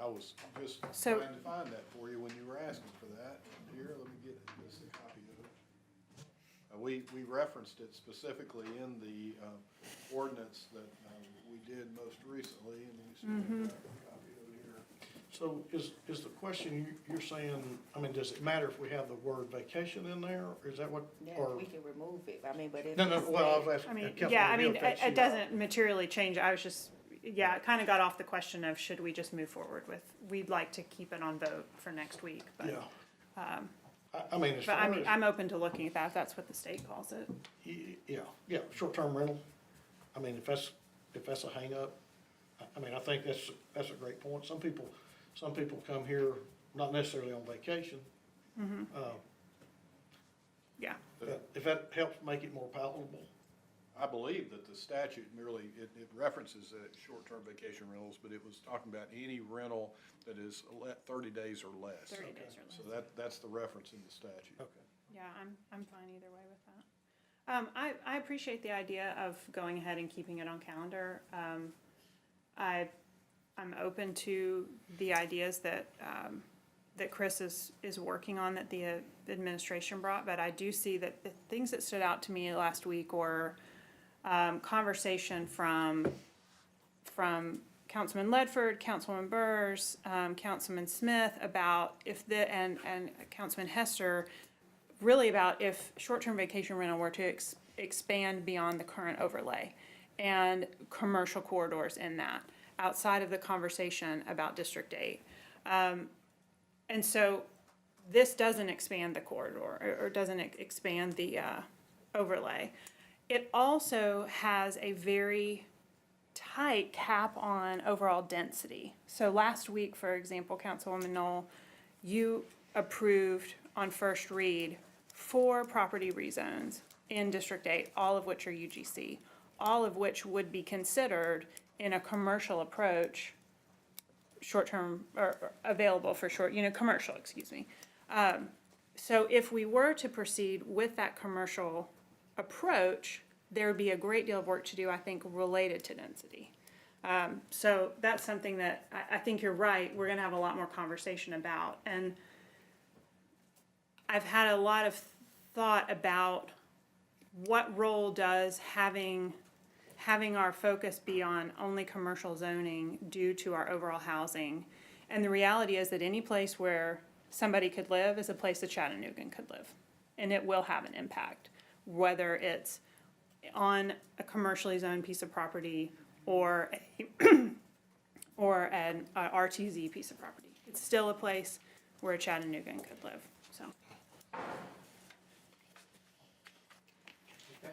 Speaker 11: I was just trying to find that for you when you were asking for that. Here, let me get just a copy of it. We referenced it specifically in the ordinance that we did most recently, and you see a copy of it here.
Speaker 5: So is the question you're saying, I mean, does it matter if we have the word vacation in there, or is that what?
Speaker 6: Yeah,
Speaker 5: Or
Speaker 6: we can remove it, I mean, but if.
Speaker 5: no,
Speaker 6: it's
Speaker 5: well, I was
Speaker 6: there-
Speaker 5: asking.
Speaker 9: I mean,
Speaker 5: Councilman
Speaker 9: yeah, I mean,
Speaker 5: Hill thinks
Speaker 9: it
Speaker 5: you-
Speaker 9: doesn't materially change. I was just, yeah, it kind of got off the question of should we just move forward with, we'd like to keep it on vote for next week, but.
Speaker 5: Yeah. I mean, as
Speaker 9: But
Speaker 5: far
Speaker 9: I mean,
Speaker 5: as,
Speaker 9: I'm open to looking at that, if that's what the state calls it.
Speaker 5: yeah, short-term rental, I mean, if that's a hangup, I mean, I think that's a great point. Some people come here not necessarily on vacation.
Speaker 9: Yeah,
Speaker 5: If that helps make it more palatable.
Speaker 11: I believe that the statute merely, it references short-term vacation rentals, but it was talking about any rental that is 30 days or less.
Speaker 9: 30 days or
Speaker 11: So
Speaker 9: less.
Speaker 11: that's the reference in the statute.
Speaker 5: Okay.
Speaker 9: Yeah, I'm fine either way with that. I appreciate the idea of going ahead and keeping it on calendar. I'm open to the ideas that, that Chris is working on, that the administration brought, but I do see that the things that stood out to me last week were, conversation from Councilman Ledford, Councilwoman Burrs, Councilman Smith about and Councilman Hester, really about if short-term vacation rental were to expand beyond the current overlay and commercial corridors in that, outside of the conversation about District 8. And so this doesn't expand the corridor or doesn't expand the overlay. It also has a very tight cap on overall density. So last week, for example, Councilwoman Knoll, you approved on first read 4 property rezones in District 8, all of which are UGC, all of which would be considered in a commercial approach, short-term, or available for commercial, excuse me. So if we were to proceed with that commercial approach, there would be a great deal of work to do, I think, related to density. So that's something that I think you're right, we're gonna have a lot more conversation about. And I've had a lot of thought about what role does having our focus be on only commercial zoning due to our overall housing. And the reality is that any place where somebody could live is a place a Chattanoogan could live. And it will have an impact, whether it's on a commercially zoned piece of property or or an RTZ piece of property. It's still a place where a Chattanoogan could live, so.
Speaker 1: Okay.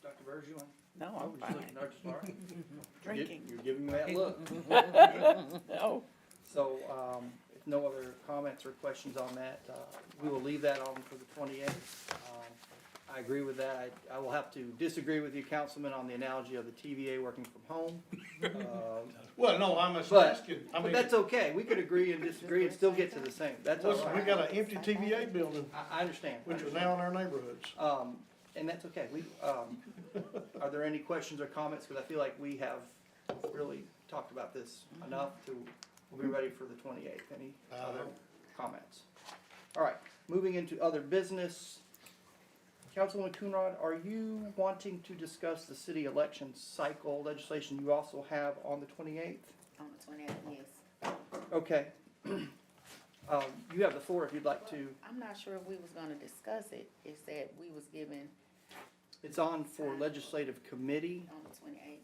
Speaker 1: Dr. Burrs, you want?
Speaker 10: No,
Speaker 1: Oh,
Speaker 10: I'm
Speaker 1: just
Speaker 10: fine.
Speaker 1: looking, no, just all right.
Speaker 10: Drinking.
Speaker 1: You're giving me that look.
Speaker 10: No.
Speaker 1: So, if no other comments or questions on that, we will leave that on for the 28th. I agree with that. I will have to disagree with you, Councilman, on the analogy of the TVA working from home.
Speaker 5: Well, no, I'm just
Speaker 1: But,
Speaker 5: asking, I
Speaker 1: but
Speaker 5: mean,
Speaker 1: that's okay. We could agree and disagree and still get to the same. That's all
Speaker 5: listen, we
Speaker 1: right.
Speaker 5: got an empty TVA building,
Speaker 1: I understand.
Speaker 5: which is now in our neighborhoods.
Speaker 1: And that's okay. Are there any questions or comments? Because I feel like we have really talked about this enough we'll be ready for the 28th. Any other comments? All right, moving into other business. Councilwoman Coonrod, are you wanting to discuss the city election cycle legislation you also have on the 28th?
Speaker 6: On the 28th, yes.
Speaker 1: Okay. You have the floor if you'd like to.
Speaker 6: I'm not sure if we was gonna discuss it, it's that we was given
Speaker 1: It's on for legislative committee.
Speaker 6: on the 28th.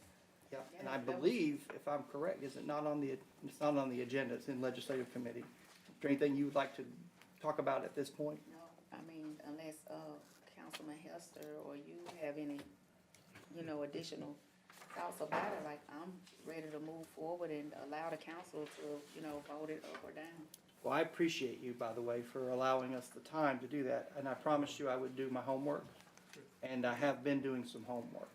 Speaker 1: Yeah, and I believe, if I'm correct, is it not on the, it's not on the agenda, it's in legislative committee. Is there anything you would like to talk about at this point?
Speaker 6: No, I mean, unless, Councilman Hester or you have any, additional thoughts about it, like, I'm ready to move forward and allow the council to, vote it up or down.
Speaker 1: Well, I appreciate you, by the way, for allowing us the time to do that, and I promised you I would do my homework, and I have been doing some homework.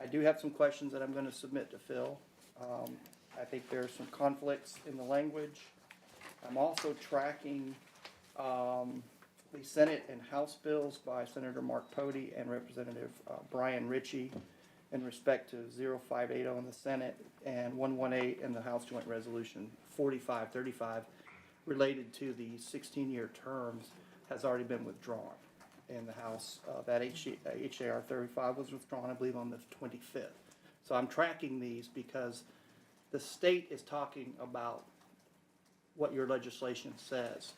Speaker 1: I do have some questions that I'm gonna submit to Phil. I think there are some conflicts in the language. I'm also tracking, the Senate and House bills by Senator Mark Pody and Representative Brian Ritchie in respect to 0580 in the Senate and 118 in the House Joint Resolution 4535 related to the 16-year terms has already been withdrawn in the House. That HJR 35 was withdrawn, I believe, on the 25th. So I'm tracking these because the state is talking about what your legislation says,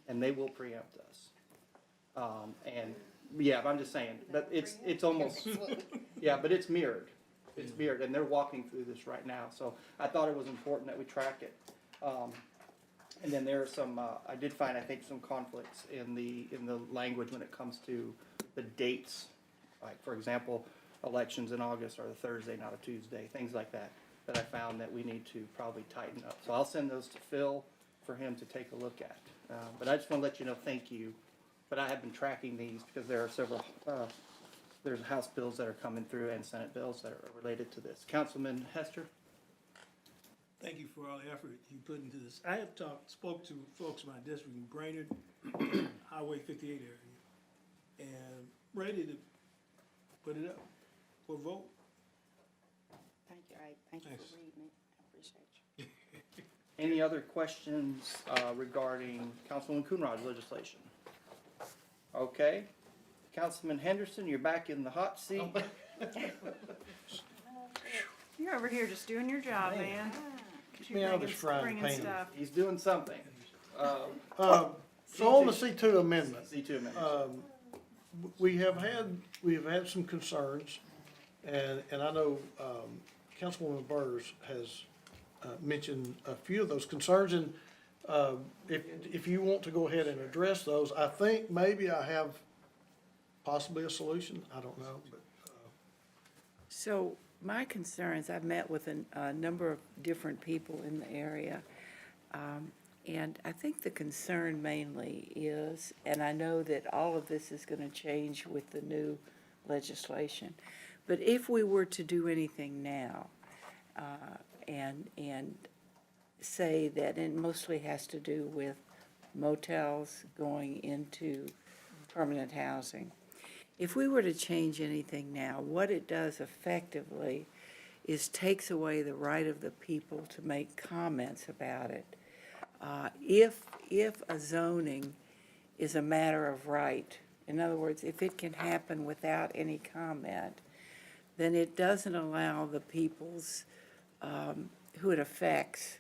Speaker 1: and they will preempt us. And, yeah, I'm just saying, but it's almost, yeah, but it's mirrored. It's mirrored, and they're walking through this right now, so I thought it was important that we track it. And then there are some, I did find, I think, some conflicts in the language when it comes to the dates. Like, for example, elections in August are a Thursday, not a Tuesday, things like that, that I found that we need to probably tighten up. So I'll send those to Phil for him to take a look at. But I just want to let you know, thank you. But I have been tracking these because there are several, there's House bills that are coming through and Senate bills that are related to this. Councilman Hester?
Speaker 8: Thank you for all the effort you put into this. I have spoke to folks in my district in Brainerd, Highway 58 area, and ready to put it up for vote.
Speaker 6: Thank you, Ike. Thank you
Speaker 8: Thanks.
Speaker 6: for reading it. I appreciate you.
Speaker 1: Any other questions regarding Councilwoman Coonrod's legislation? Okay. Councilman Henderson, you're back in the hot seat.
Speaker 9: You're over here just doing your job, man.
Speaker 5: Me out of this frying pan.
Speaker 9: Stuff.
Speaker 1: He's doing something.
Speaker 5: So on the C2 amendment,
Speaker 1: C2 amendments.
Speaker 5: we have had some concerns, and I know, Councilwoman Burrs has, mentioned a few of those concerns, and, if you want to go ahead and address those, I think maybe I have possibly a solution, I don't know, but,
Speaker 10: So my concerns, I've met with a number of different people in the area. And I think the concern mainly is, and I know that all of this is going to change with the new legislation, but if we were to do anything now, and say that it mostly has to do with motels going into permanent housing, if we were to change anything now, what it does effectively is takes away the right of the people to make comments about it. If a zoning is a matter of right, in other words, if it can happen without any comment, then it doesn't allow the peoples who it affects,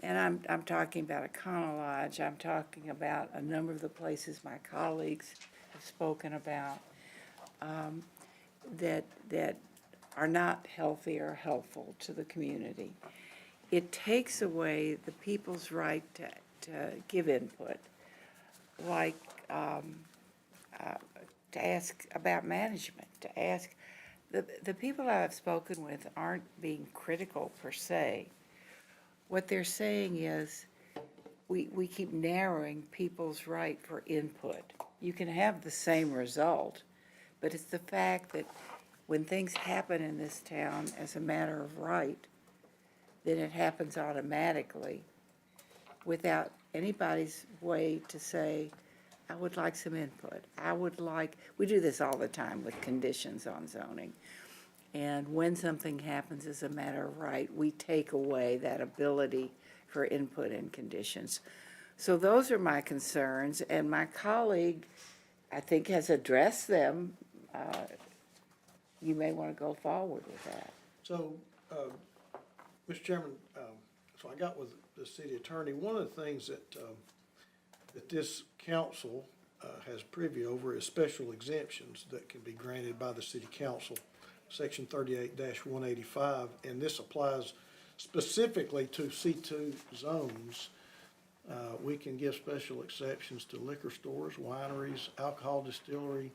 Speaker 10: and I'm talking about Econo Lodge, I'm talking about a number of the places my colleagues have spoken about, that are not healthy or helpful to the community. It takes away the people's right to give input, like to ask about management, to ask. The people I've spoken with aren't being critical per se. What they're saying is we keep narrowing people's right for input. You can have the same result, but it's the fact that when things happen in this town as a matter of right, then it happens automatically without anybody's way to say, I would like some input. We do this all the time with conditions on zoning. And when something happens as a matter of right, we take away that ability for input and conditions. So those are my concerns, and my colleague, I think, has addressed them. You may want to go forward with that.
Speaker 5: so, Mr. Chairman, so I got with the city attorney, one of the things that this council has privy over is special exemptions that can be granted by the city council, section 38-185, and this applies specifically to C2 zones. We can give special exceptions to liquor stores, wineries, alcohol distillery,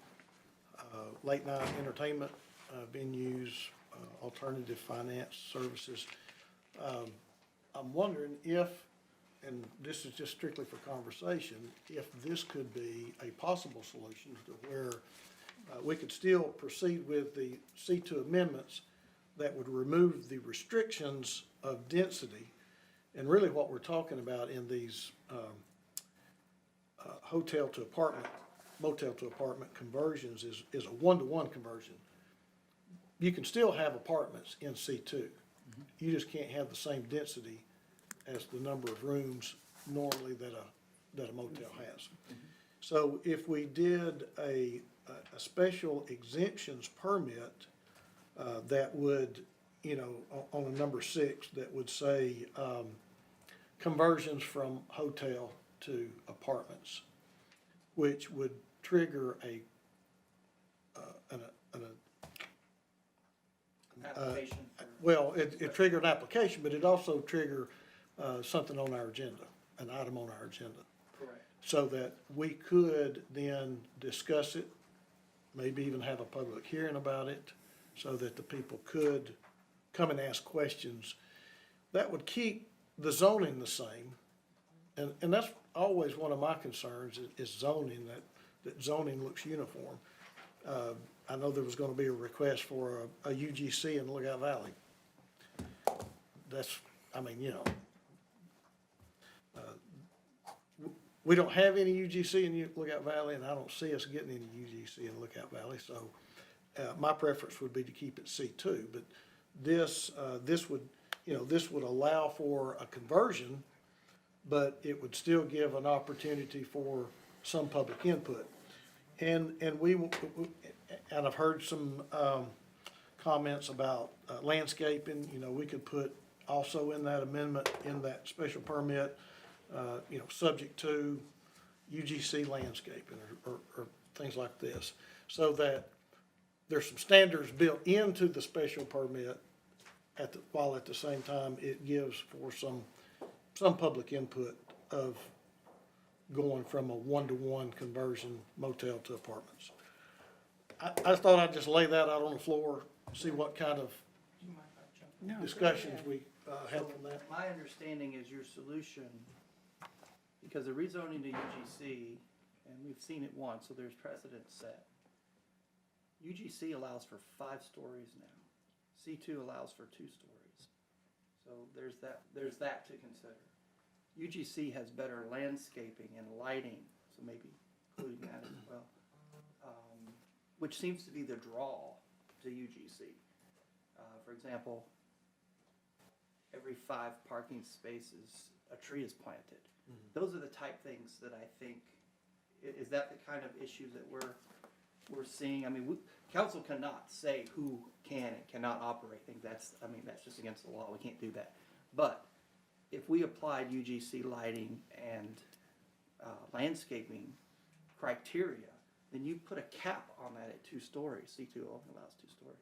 Speaker 5: late night entertainment venues, alternative finance services. I'm wondering if, and this is just strictly for conversation, if this could be a possible solution to where we could still proceed with the C2 amendments that would remove the restrictions of density. And really what we're talking about in these hotel to apartment, motel to apartment conversions is a one-to-one conversion. You can still have apartments in C2. You just can't have the same density as the number of rooms normally that a motel has. So if we did a special exemptions permit that would, on a number 6, that would say conversions from hotel to apartments, which would trigger an
Speaker 1: Application for.
Speaker 5: well, it triggered an application, but it also trigger something on our agenda, an item on our agenda.
Speaker 1: Correct.
Speaker 5: So that we could then discuss it, maybe even have a public hearing about it, so that the people could come and ask questions. That would keep the zoning the same, and that's always one of my concerns, is zoning, that zoning looks uniform. I know there was gonna be a request for a UGC in Lookout Valley. That's, I mean, you know, we don't have any UGC in Lookout Valley, and I don't see us getting any UGC in Lookout Valley, so my preference would be to keep it C2, but this would, you know, this would allow for a conversion, but it would still give an opportunity for some public input. And I've heard some comments about landscaping. You know, we could put also in that amendment, in that special permit, you know, subject to UGC landscaping or things like this, so that there's some standards built into the special permit while at the same time it gives for some public input of going from a one-to-one conversion motel to apartments. I thought I'd just lay that out on the floor, see what kind of discussions we have from that.
Speaker 1: My understanding is your solution, because the rezoning to UGC, and we've seen it once, so there's precedent set. UGC allows for 5 stories now. C2 allows for 2 stories. So there's that to consider. UGC has better landscaping and lighting, so maybe including that as well, which seems to be the draw to UGC. For example, every 5 parking spaces, a tree is planted. Those are the type things that I think, is that the kind of issues that we're seeing? I mean, council cannot say who can and cannot operate things. That's just against the law. We can't do that. But if we applied UGC lighting and landscaping criteria, then you put a cap on that at 2 stories. C2 only allows 2 stories.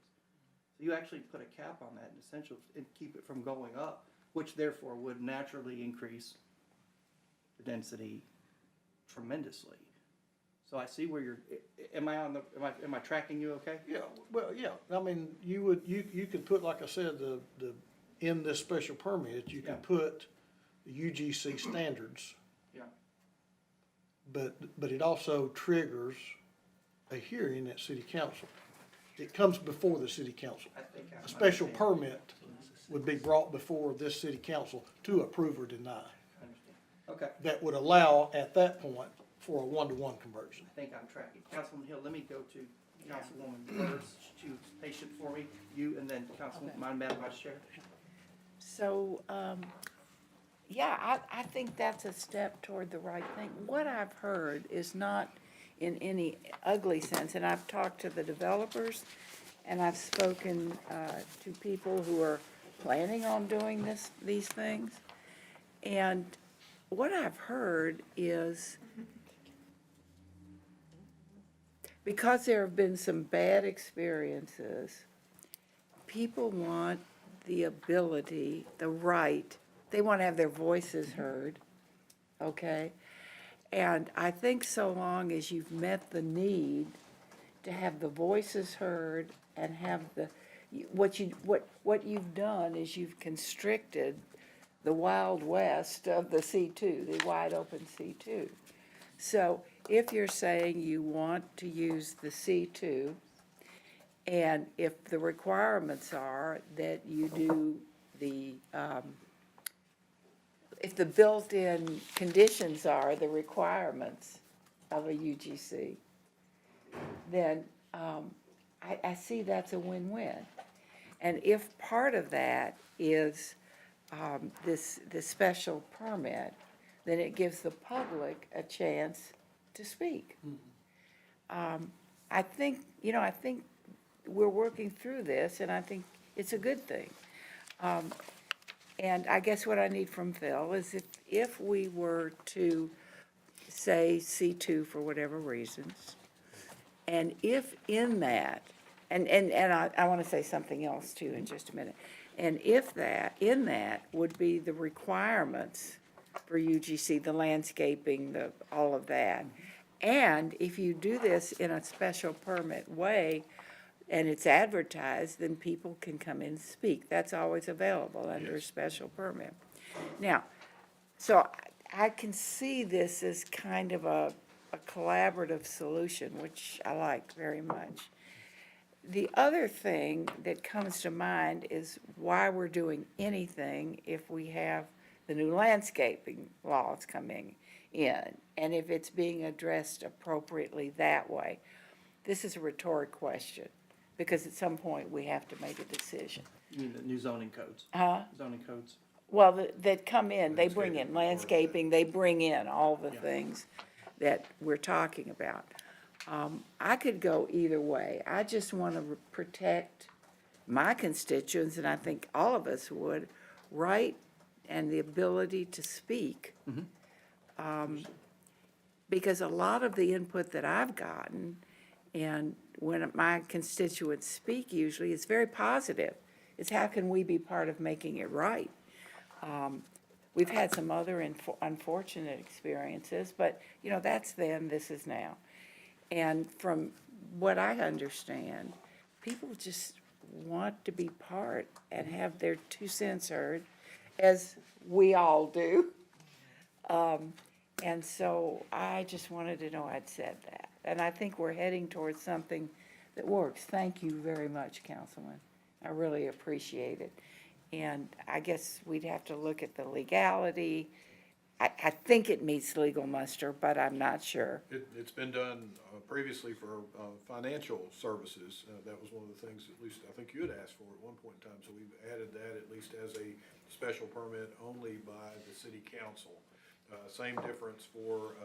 Speaker 1: So you actually put a cap on that in essential and keep it from going up, which therefore would naturally increase the density tremendously. So I see where you're, am I tracking you okay?
Speaker 5: Yeah, well, yeah, I mean, you could put, like I said, in this special permit, you can put the UGC standards.
Speaker 1: Yeah.
Speaker 5: But it also triggers a hearing at city council. It comes before the city council.
Speaker 1: I think
Speaker 5: A special permit would be brought before this city council to approve or deny.
Speaker 1: I understand. Okay,
Speaker 5: That would allow, at that point, for a one-to-one conversion.
Speaker 1: I think I'm tracking. Councilman Hill, let me go to Councilwoman first. She was patient for me, you, and then Councilwoman, Madam Vice Chair.
Speaker 10: So, yeah, I think that's a step toward the right thing. What I've heard is not in any ugly sense, and I've talked to the developers, and I've spoken to people who are planning on doing these things, and what I've heard is, because there have been some bad experiences, people want the ability, the right, they want to have their voices heard, okay? And I think so long as you've met the need to have the voices heard and have what you've done is you've constricted the Wild West of the C2, the wide open C2. So if you're saying you want to use the C2, and if the requirements are that you do if the built-in conditions are the requirements of a UGC, then I see that's a win-win. And if part of that is this special permit, then it gives the public a chance to speak. I think we're working through this, and I think it's a good thing. And I guess what I need from Phil is if we were to say C2 for whatever reasons, and if in that, and I want to say something else too in just a minute. And if that, in that would be the requirements for UGC, the landscaping, all of that. And if you do this in a special permit way, and it's advertised, then people can come in and speak. That's always available under a special permit. Now, so I can see this as kind of a collaborative solution, which I like very much. The other thing that comes to mind is why we're doing anything if we have the new landscaping laws coming in, and if it's being addressed appropriately that way. This is a rhetoric question, because at some point we have to make a decision.
Speaker 1: You mean the new zoning codes? Zoning codes.
Speaker 10: Well, that come in, they bring in landscaping, they bring in all the things that we're talking about. I could go either way. I just want to protect my constituents, and I think all of us would, right, and the ability to speak. Because a lot of the input that I've gotten, and when my constituents speak usually, it's very positive. It's how can we be part of making it right? We've had some other unfortunate experiences, but, you know, that's then, this is now. And from what I understand, people just want to be part and have their 2 cents heard, as we all do. And so I just wanted to know I'd said that. And I think we're heading towards something that works. Thank you very much, Councilman. I really appreciate it. And I guess we'd have to look at the legality. I think it meets legal muster, but I'm not sure.
Speaker 11: It's been done previously for financial services. That was one of the things, at least I think you had asked for at one point in time. So we've added that at least as a special permit only by the city council. Same difference for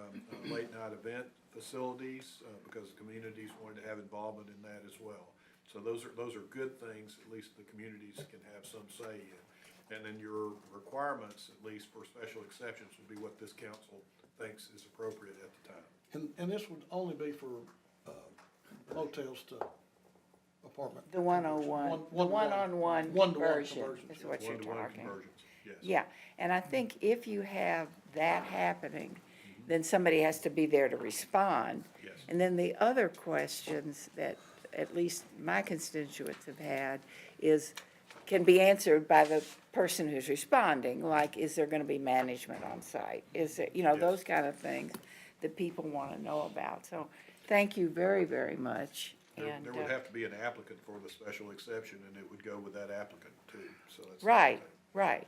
Speaker 11: late night event facilities because the communities wanted to have involvement in that as well. So those are good things, at least the communities can have some say in. And then your requirements, at least for special exceptions, would be what this council thinks is appropriate at the time.
Speaker 5: And this would only be for motels to apartment.
Speaker 10: The 101, the one-on-one
Speaker 5: One-to-one
Speaker 10: conversion
Speaker 5: conversions,
Speaker 10: is what you're
Speaker 11: One-to-one
Speaker 10: talking.
Speaker 11: conversions, yes.
Speaker 10: Yeah, and I think if you have that happening, then somebody has to be there to respond.
Speaker 11: Yes.
Speaker 10: And then the other questions that at least my constituents have had can be answered by the person who's responding, like, is there gonna be management on site? Is there,
Speaker 11: Yes.
Speaker 10: those kind of things that people wanna know about. So, thank you very, very much. And,
Speaker 11: There would have to be an applicant for the special exception, and it would go with that applicant too, so that's.
Speaker 10: Right, right.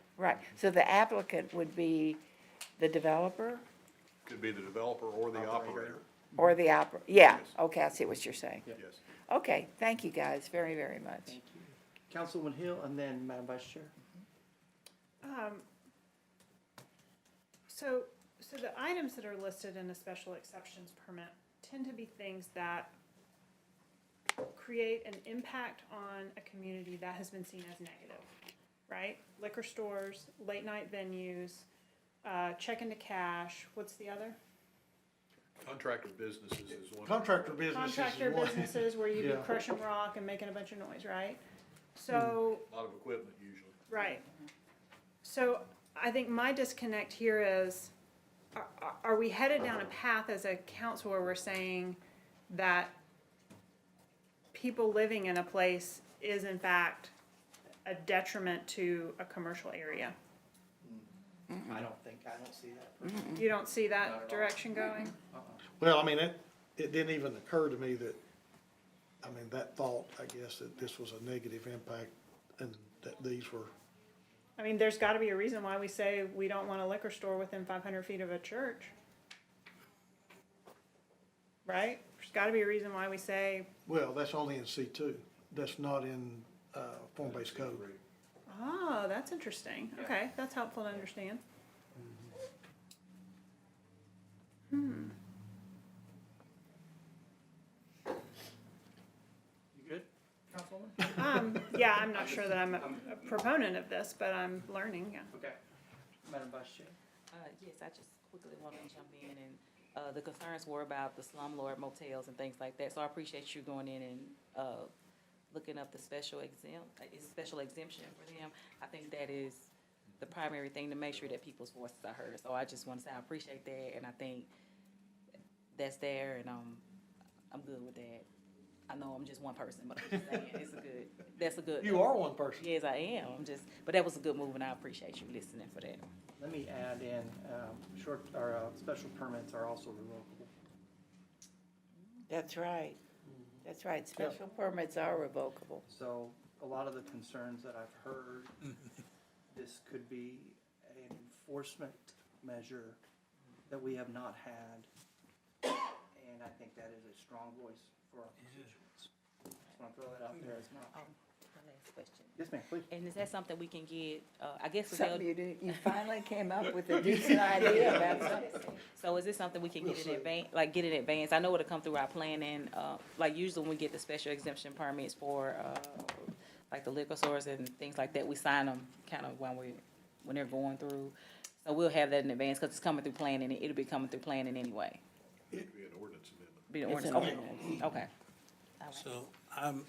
Speaker 10: So the applicant would be the developer
Speaker 11: Could be the developer or the operator,
Speaker 10: or the yeah,
Speaker 11: Yes.
Speaker 10: okay, I see what you're saying.
Speaker 11: yes.
Speaker 10: Okay, thank you guys very, very much.
Speaker 1: Thank you. Councilwoman Hill, and then Madam Vice Chair.
Speaker 9: So the items that are listed in a special exceptions permit tend to be things that create an impact on a community that has been seen as negative, right? Liquor stores, late night venues, check into cash, what's the other?
Speaker 11: Contractor businesses is one.
Speaker 5: Contractor businesses is
Speaker 9: Contractor
Speaker 5: one.
Speaker 9: businesses where you'd be
Speaker 1: Yeah.
Speaker 9: crushing rock and making a bunch of noise, right? So,
Speaker 11: A lot of equipment usually.
Speaker 9: right. So I think my disconnect here is, are we headed down a path as a council where we're saying that people living in a place is in fact a detriment to a commercial area?
Speaker 1: I don't see that.
Speaker 9: You don't see
Speaker 1: Not at
Speaker 9: that
Speaker 1: all.
Speaker 9: direction going?
Speaker 5: Well, I mean, it didn't even occur to me that, that thought, I guess, that this was a negative impact and that these were,
Speaker 9: I mean, there's gotta be a reason why we say we don't want a liquor store within 500 feet of a church. Right? There's gotta be a reason why we say,
Speaker 5: well, that's only in C2. That's not in form-based code.
Speaker 9: oh, that's interesting. Okay, that's helpful to understand.
Speaker 1: You good, Councilwoman?
Speaker 9: yeah, I'm not sure that I'm a proponent of this, but I'm learning, yeah.
Speaker 1: Okay. Madam Vice Chair?
Speaker 12: Yes, I just quickly want to jump in, and the concerns were about the slumlord motels and things like that. So I appreciate you going in and looking up the special exemption for them. I think that is the primary thing, to make sure that people's voices are heard. So I just want to say I appreciate that, and I think that's there, and I'm good with that. I know I'm just one person, but I'm just saying that's a good.
Speaker 5: You are one person.
Speaker 12: Yes, I am. But that was a good move, and I appreciate you listening for that.
Speaker 1: Let me add in, special permits are also revocable.
Speaker 10: That's right. That's right. Special permits are revocable.
Speaker 1: So a lot of the concerns that I've heard, this could be an enforcement measure that we have not had. And I think that is a strong voice for our constituents. Just want to throw that out there as an option.
Speaker 12: My last question.
Speaker 1: Yes, ma'am, please.
Speaker 12: And is that something we can get, I guess,
Speaker 10: Something you finally came up with a decent idea about something.
Speaker 12: so is this something we can get in advance, get in advance? I know it'll come through our planning, like usually when we get the special exemption permits for, like the liquor stores and things like that, we sign them kind of when they're going through. So we'll have that in advance, because it's coming through planning, and it'll be coming through planning anyway.
Speaker 11: It'd be an ordinance amendment.
Speaker 12: Be an
Speaker 10: It's an
Speaker 12: ordinance.
Speaker 10: ordinance.
Speaker 12: Okay. All right.
Speaker 8: So I'm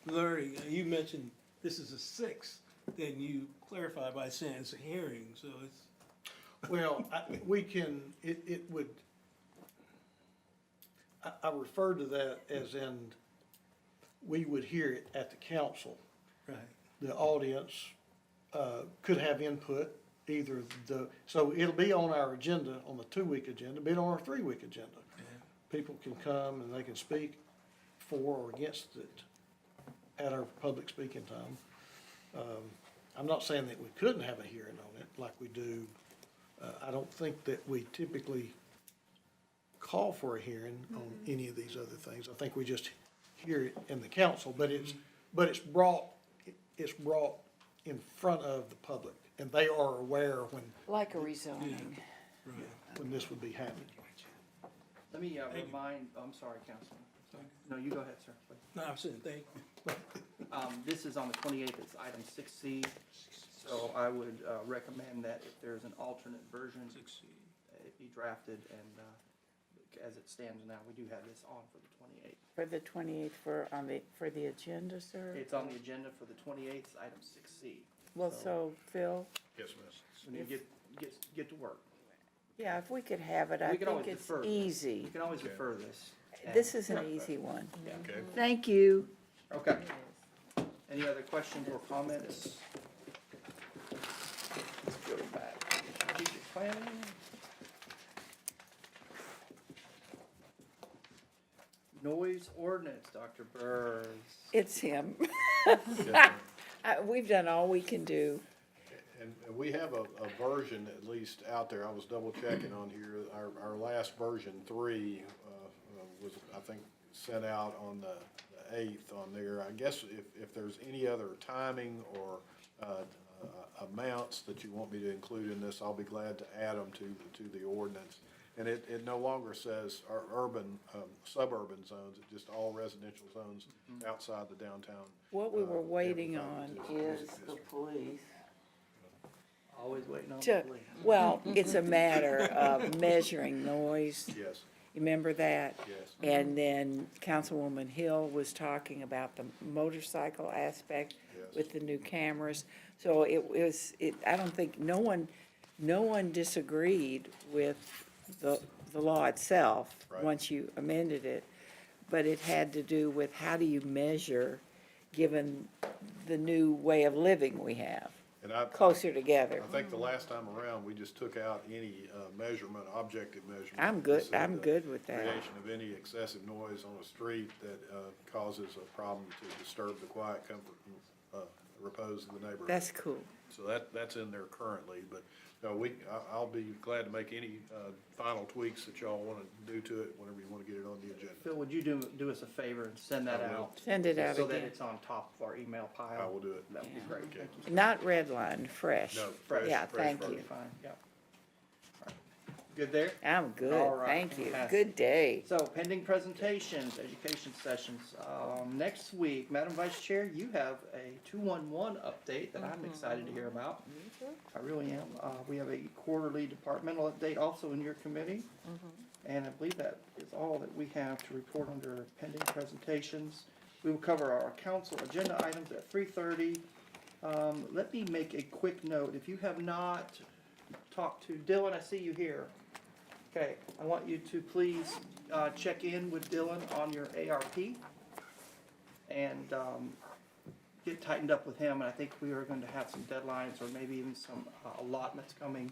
Speaker 8: learning, you mentioned this is a 6, then you clarified by saying it's a hearing, so it's,
Speaker 5: Well, we can, it would, I refer to that as in, we would hear it at the council.
Speaker 8: right.
Speaker 5: The audience could have input, either so it'll be on our agenda, on the 2-week agenda, be on our 3-week agenda. People can come and they can speak for or against it at our public speaking time. I'm not saying that we couldn't have a hearing on it like we do. I don't think that we typically call for a hearing on any of these other things. I think we just hear it in the council, but it's brought in front of the public, and they are aware
Speaker 10: Like a rezoning.
Speaker 5: when this would be happening.
Speaker 1: Let me remind, I'm sorry, Councilman. No, you go ahead, sir, please.
Speaker 8: No, I'm saying thank you.
Speaker 1: This is on the 28th, it's item 6C. So I would recommend that if there's an alternate version, it be drafted, and as it stands now, we do have this on for the 28th.
Speaker 10: For the 28th for the agenda, sir?
Speaker 1: It's on the agenda for the 28th, item 6C.
Speaker 10: Well, so Phil,
Speaker 11: Yes, ma'am.
Speaker 1: When you get to work.
Speaker 10: yeah, if we could have it, I
Speaker 1: We can always
Speaker 10: think it's
Speaker 1: defer this.
Speaker 10: easy.
Speaker 1: You can always defer this.
Speaker 10: This is an easy one.
Speaker 11: Okay.
Speaker 10: Thank you.
Speaker 1: Okay. Any other questions or comments? Let's go back. Strategic planning. Noise ordinance, Dr. Burrs.
Speaker 10: It's him.
Speaker 11: Yes,
Speaker 10: We've done all we can do.
Speaker 11: And we have a version at least out there. I was double checking on here. Our last version 3 was, I think, sent out on the 8th on there. I guess if there's any other timing or amounts that you want me to include in this, I'll be glad to add them to the ordinance. And it no longer says our suburban zones, it's just all residential zones outside the downtown.
Speaker 10: What we were waiting on
Speaker 11: Is
Speaker 10: is the police.
Speaker 1: Always waiting on the police.
Speaker 10: Well, it's a matter of measuring noise.
Speaker 11: Yes,
Speaker 10: You remember that?
Speaker 11: yes.
Speaker 10: And then Councilwoman Hill was talking about the motorcycle aspect
Speaker 11: Yes.
Speaker 10: with the new cameras. So I don't think, no one disagreed with the law itself,
Speaker 11: Right.
Speaker 10: once you amended it. But it had to do with how do you measure, given the new way of living we have,
Speaker 11: And I
Speaker 10: closer together.
Speaker 11: think the last time around, we just took out any measurement, objective measurement.
Speaker 10: I'm good,
Speaker 11: Just said
Speaker 10: I'm
Speaker 11: the
Speaker 10: good with that.
Speaker 11: Creation of any excessive noise on a street that causes a problem to disturb the quiet comfort and repose of the neighborhood.
Speaker 10: That's cool.
Speaker 11: So that's in there currently, but I'll be glad to make any final tweaks that y'all want to do to it whenever you want to get it on the agenda.
Speaker 1: Phil, would you do us a favor and send that
Speaker 11: I will.
Speaker 1: out?
Speaker 10: Send it out
Speaker 1: So that
Speaker 10: again.
Speaker 1: it's on top of our email pile?
Speaker 11: I will do it.
Speaker 1: That would be great.
Speaker 11: Okay.
Speaker 1: Thank you.
Speaker 10: Not red line, fresh.
Speaker 11: No, fresh,
Speaker 10: Yeah,
Speaker 11: fresh
Speaker 10: thank
Speaker 11: version.
Speaker 10: you.
Speaker 1: Fine, yeah. All right. Good there?
Speaker 10: I'm
Speaker 1: All
Speaker 10: good,
Speaker 1: right,
Speaker 10: thank you.
Speaker 1: fantastic.
Speaker 10: Good day.
Speaker 1: So pending presentations, education sessions. Next week, Madam Vice Chair, you have a 211 update that I'm excited to hear about. I really am. We have a quarterly departmental update also in your committee. And I believe that is all that we have to report under pending presentations. We will cover our council agenda items at 3:30. Let me make a quick note. If you have not talked to Dylan, I see you here. Okay, I want you to please check in with Dylan on your ARP and get tightened up with him. And I think we are going to have some deadlines or maybe even some allotments coming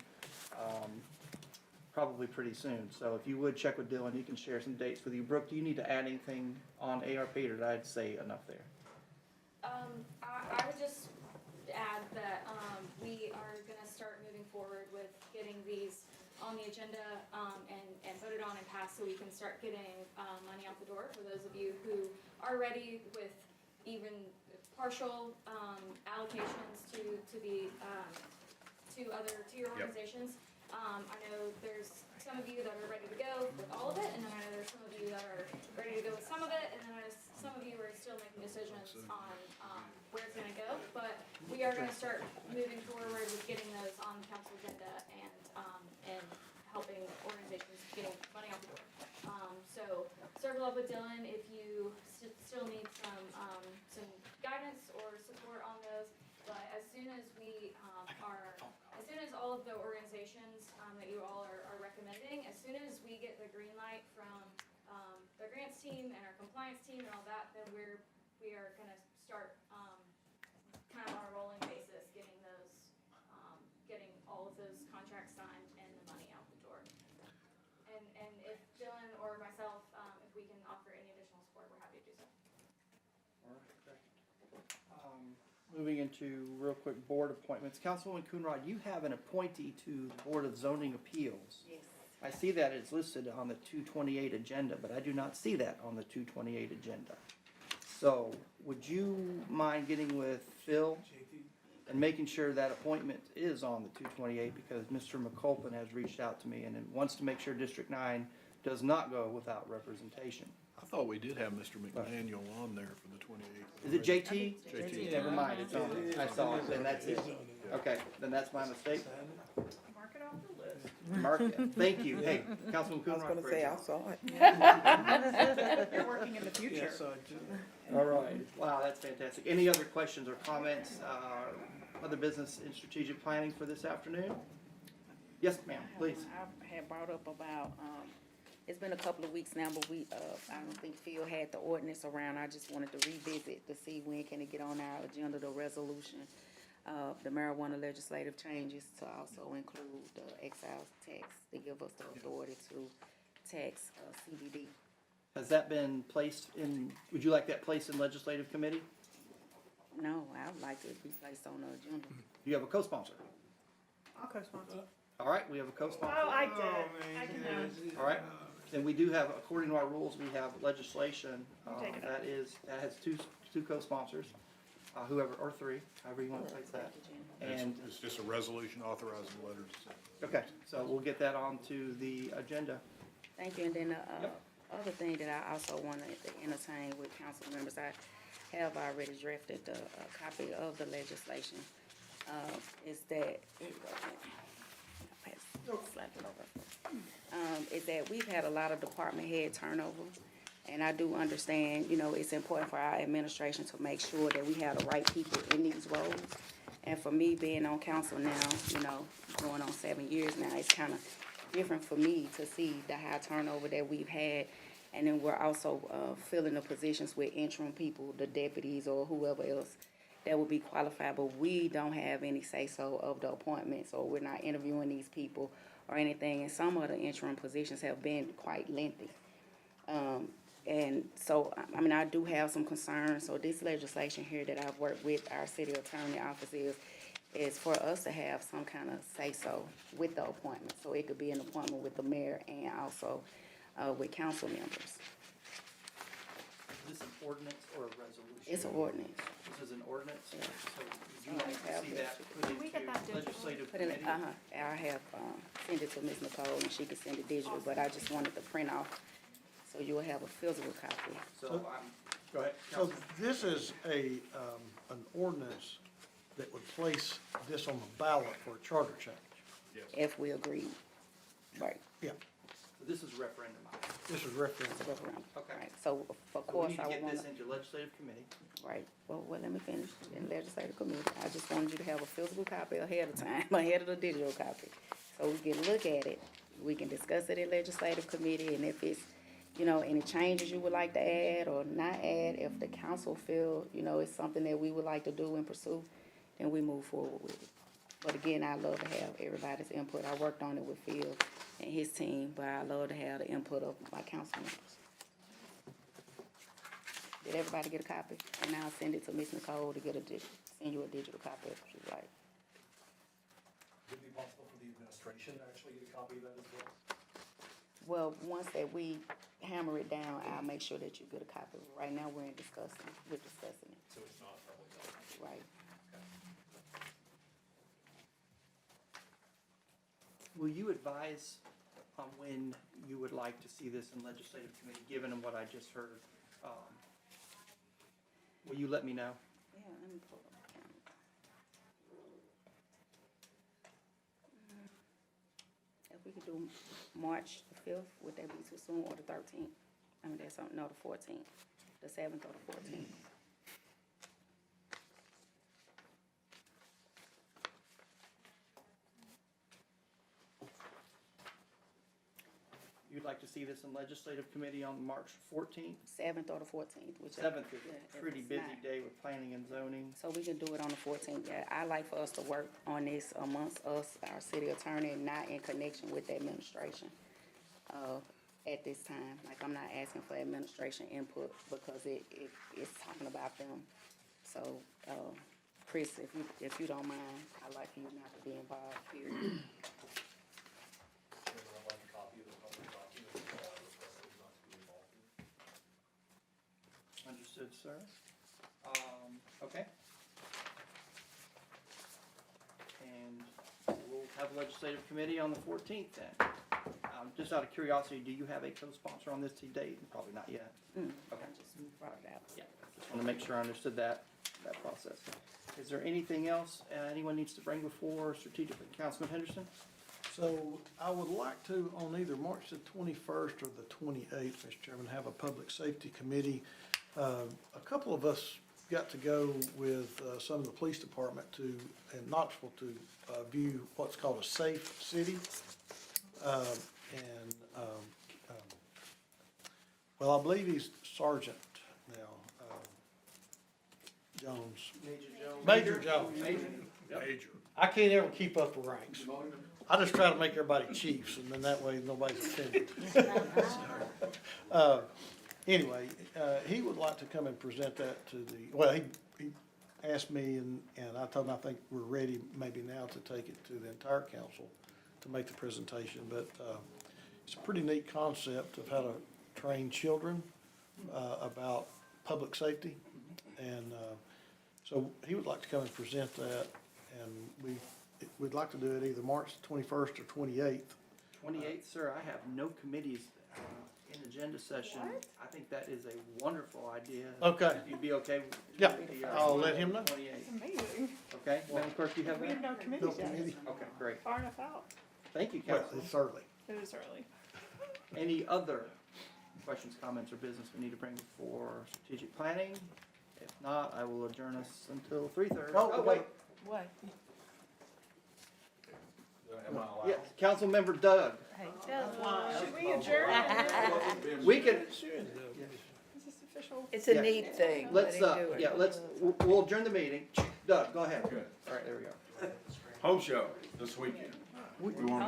Speaker 1: probably pretty soon. So if you would check with Dylan, he can share some dates with you. Brooke, do you need to add anything on ARP or did I say enough there?
Speaker 4: I would just add that, we are gonna start moving forward with getting these on the agenda, and voted on and passed, so we can start getting, money out the door for those of you who are ready with even partial, allocations to the, to your organizations. I know there's some of you that are ready to go with all of it, and then I know there's some of you that are ready to go with some of it, and then there's some of you are still making decisions on, where it's gonna go. But we are gonna start moving forward with getting those on the council agenda and helping organizations getting money out the door. So circle up with Dylan if you still need some guidance or support on those. But as soon as we, as soon as all of the organizations, that you all are recommending, as soon as we get the green light from, the grants team and our compliance team and all that, then we are gonna start, kind of on a rolling basis, getting those, getting all of those contracts signed and the money out the door. And if Dylan or myself, if we can offer any additional support, we're happy to do so.
Speaker 1: Moving into real quick board appointments. Councilwoman Coonrod, you have an appointee to the Board of Zoning Appeals.
Speaker 6: Yes.
Speaker 1: I see that it's listed on the 228 agenda, but I do not see that on the 228 agenda. So would you mind getting with Phil and making sure that appointment is on the 228 because Mr. McCulpin has reached out to me and wants to make sure District 9 does not go without representation.
Speaker 11: I thought we did have Mr. McDaniel on there for the 28th.
Speaker 1: Is it JT?
Speaker 11: JT.
Speaker 1: Never mind, it's on there. I saw it, then that's it. Okay, then that's my mistake.
Speaker 9: Mark it off the list.
Speaker 1: Mark it. Thank you. Hey, Councilman
Speaker 7: I was
Speaker 1: Coonrod.
Speaker 7: gonna say, I saw it.
Speaker 9: You're working in the future.
Speaker 8: Yes, I do.
Speaker 1: All right. Wow, that's fantastic. Any other questions or comments, other business and strategic planning for this afternoon? Yes, ma'am, please.
Speaker 6: I had brought up about, it's been a couple of weeks now, but we, I don't think Phil had the ordinance around. I just wanted to revisit to see when can it get on our agenda, the resolution, the marijuana legislative changes to also include the excise tax to give us the authority to tax, CBD.
Speaker 1: Has that been placed in, would you like that placed in legislative committee?
Speaker 6: No, I would like to be placed on the agenda.
Speaker 1: Do you have a co-sponsor?
Speaker 9: I'll co-sponsor.
Speaker 1: All right, we have a co-sponsor.
Speaker 9: Oh, I did it. I can have.
Speaker 1: All right. And we do have, according to our rules, we have legislation,
Speaker 9: take it up.
Speaker 1: that has two co-sponsors, whoever, or three, however you want to place that. And,
Speaker 11: It's just a resolution authorizing letters.
Speaker 1: okay, so we'll get that onto the agenda.
Speaker 6: Thank you, and then the
Speaker 1: Yep.
Speaker 6: other thing that I also wanted to entertain with council members, I have already drafted a copy of the legislation, is that, is that we've had a lot of department head turnover, and I do understand, you know, it's important for our administration to make sure that we have the right people in these roles. And for me, being on council now, you know, going on 7 years now, it's kind of different for me to see the high turnover that we've had. And then we're also filling the positions with interim people, the deputies or whoever else that would be qualified, but we don't have any say-so of the appointments, or we're not interviewing these people or anything. And some of the interim positions have been quite lengthy. And so, I mean, I do have some concerns. So this legislation here that I've worked with our city attorney office is for us to have some kind of say-so with the appointment. So it could be an appointment with the mayor and also with council members.
Speaker 1: Is this an ordinance or a resolution?
Speaker 6: It's an ordinance.
Speaker 1: This is an ordinance, so
Speaker 6: So
Speaker 1: you like to see that put
Speaker 9: Can we get that
Speaker 1: into
Speaker 9: digital?
Speaker 1: legislative
Speaker 6: Put it,
Speaker 1: committee?
Speaker 6: I have, send it to Ms. Nicole and she can send it digital, but I just wanted to print off, so you'll have a physical copy.
Speaker 1: So go ahead.
Speaker 5: So
Speaker 1: Councilman.
Speaker 5: this is an ordinance that would place this on the ballot for a charter change.
Speaker 6: If we agree. Right,
Speaker 5: Yeah,
Speaker 1: So this is referendumized.
Speaker 5: this is referendum.
Speaker 6: it's a referendum.
Speaker 1: Okay.
Speaker 6: Right, so of
Speaker 1: So we
Speaker 6: course
Speaker 1: need
Speaker 6: I
Speaker 1: to
Speaker 6: would
Speaker 1: get
Speaker 6: wanna,
Speaker 1: this into legislative committee.
Speaker 6: right, well, let me finish in legislative committee. I just wanted you to have a physical copy ahead of time, ahead of the digital copy. So we can look at it, we can discuss it in legislative committee, and if it's, you know, any changes you would like to add or not add, if the council feel, you know, it's something that we would like to do and pursue, then we move forward with it. But again, I love to have everybody's input. I worked on it with Phil and his team, but I love to have the input of my council members. Did everybody get a copy? And I'll send it to Ms. Nicole to get send you a digital copy if you'd like.
Speaker 2: Would it be possible for the administration to actually get a copy of that as well?
Speaker 6: Well, once that we hammer it down, I'll make sure that you get a copy. Right now, we're discussing it.
Speaker 2: So it's not public document?
Speaker 6: Right.
Speaker 1: Will you advise on when you would like to see this in legislative committee, given what I just heard? Will you let me know?
Speaker 6: Yeah, let me pull up the calendar. If we could do March the 5th, would that be too soon, or the 13th? I mean, that's, no, the 14th, the 7th or the 14th.
Speaker 1: You'd like to see this in legislative committee on March 14th?
Speaker 6: 7th or the 14th, whichever.
Speaker 1: 7th is
Speaker 6: Yeah,
Speaker 1: a
Speaker 6: if
Speaker 1: pretty
Speaker 6: it's
Speaker 1: busy
Speaker 6: not.
Speaker 1: day with planning and zoning.
Speaker 6: So we can do it on the 14th. Yeah, I like for us to work on this amongst us, our city attorney, not in connection with the administration. At this time, like, I'm not asking for administration input because it's talking about them. So, Chris, if you don't mind, I'd like for you not to be involved, period.
Speaker 2: Chairman, I'd like a copy of the public document, requested not to be involved in.
Speaker 1: Understood, sir. Okay. And we'll have legislative committee on the 14th then. Just out of curiosity, do you have a co-sponsor on this to date? Probably not yet.
Speaker 6: I
Speaker 1: Okay.
Speaker 6: just brought it out.
Speaker 1: Yeah, just want to make sure I understood that process. Is there anything else anyone needs to bring before strategically? Councilman Henderson?
Speaker 5: So I would like to, on either March the 21st or the 28th, Mr. Chairman, have a public safety committee. A couple of us got to go with some of the police department in Knoxville to view what's called a safe city. Well, I believe he's Sergeant now, Jones. Major Jones.
Speaker 1: Major.
Speaker 5: I can't ever keep up the ranks. I just try to make everybody chiefs, and then that way nobody's offended. Anyway, he would like to come and present that to he asked me, and I told him I think we're ready maybe now to take it to the entire council to make the presentation, but it's a pretty neat concept of how to train children about public safety, and so he would like to come and present that, and we'd like to do it either March 21st or 28th.
Speaker 1: 28th, sir, I have no committees in agenda session. I think that is a wonderful idea.
Speaker 5: Okay.
Speaker 1: You'd be okay with?
Speaker 5: Yeah,
Speaker 1: the,
Speaker 5: I'll let him know.
Speaker 1: 28th.
Speaker 9: Amazing.
Speaker 1: Okay, Madam Clerk, you have
Speaker 9: We have
Speaker 1: that?
Speaker 9: no committees yet.
Speaker 1: Okay, great.
Speaker 9: Far enough out.
Speaker 1: Thank you,
Speaker 5: Well,
Speaker 1: Councilman.
Speaker 5: it's early.
Speaker 9: It is early.
Speaker 1: Any other questions, comments, or business we need to bring before strategic planning? If not, I will adjourn us until 3:30.
Speaker 5: Oh, wait.
Speaker 10: What?
Speaker 11: Am I allowed?
Speaker 1: Yes, Councilmember Doug.
Speaker 10: Hey,
Speaker 9: Should we adjourn?
Speaker 1: We can,
Speaker 9: Is this official?
Speaker 10: it's a
Speaker 1: Yeah.
Speaker 10: neat thing.
Speaker 1: let's,
Speaker 10: Let him do it.
Speaker 1: yeah, we'll adjourn the meeting. Doug, go ahead.
Speaker 11: Good.
Speaker 1: All right, there we go.
Speaker 13: Home show this weekend.
Speaker 11: We want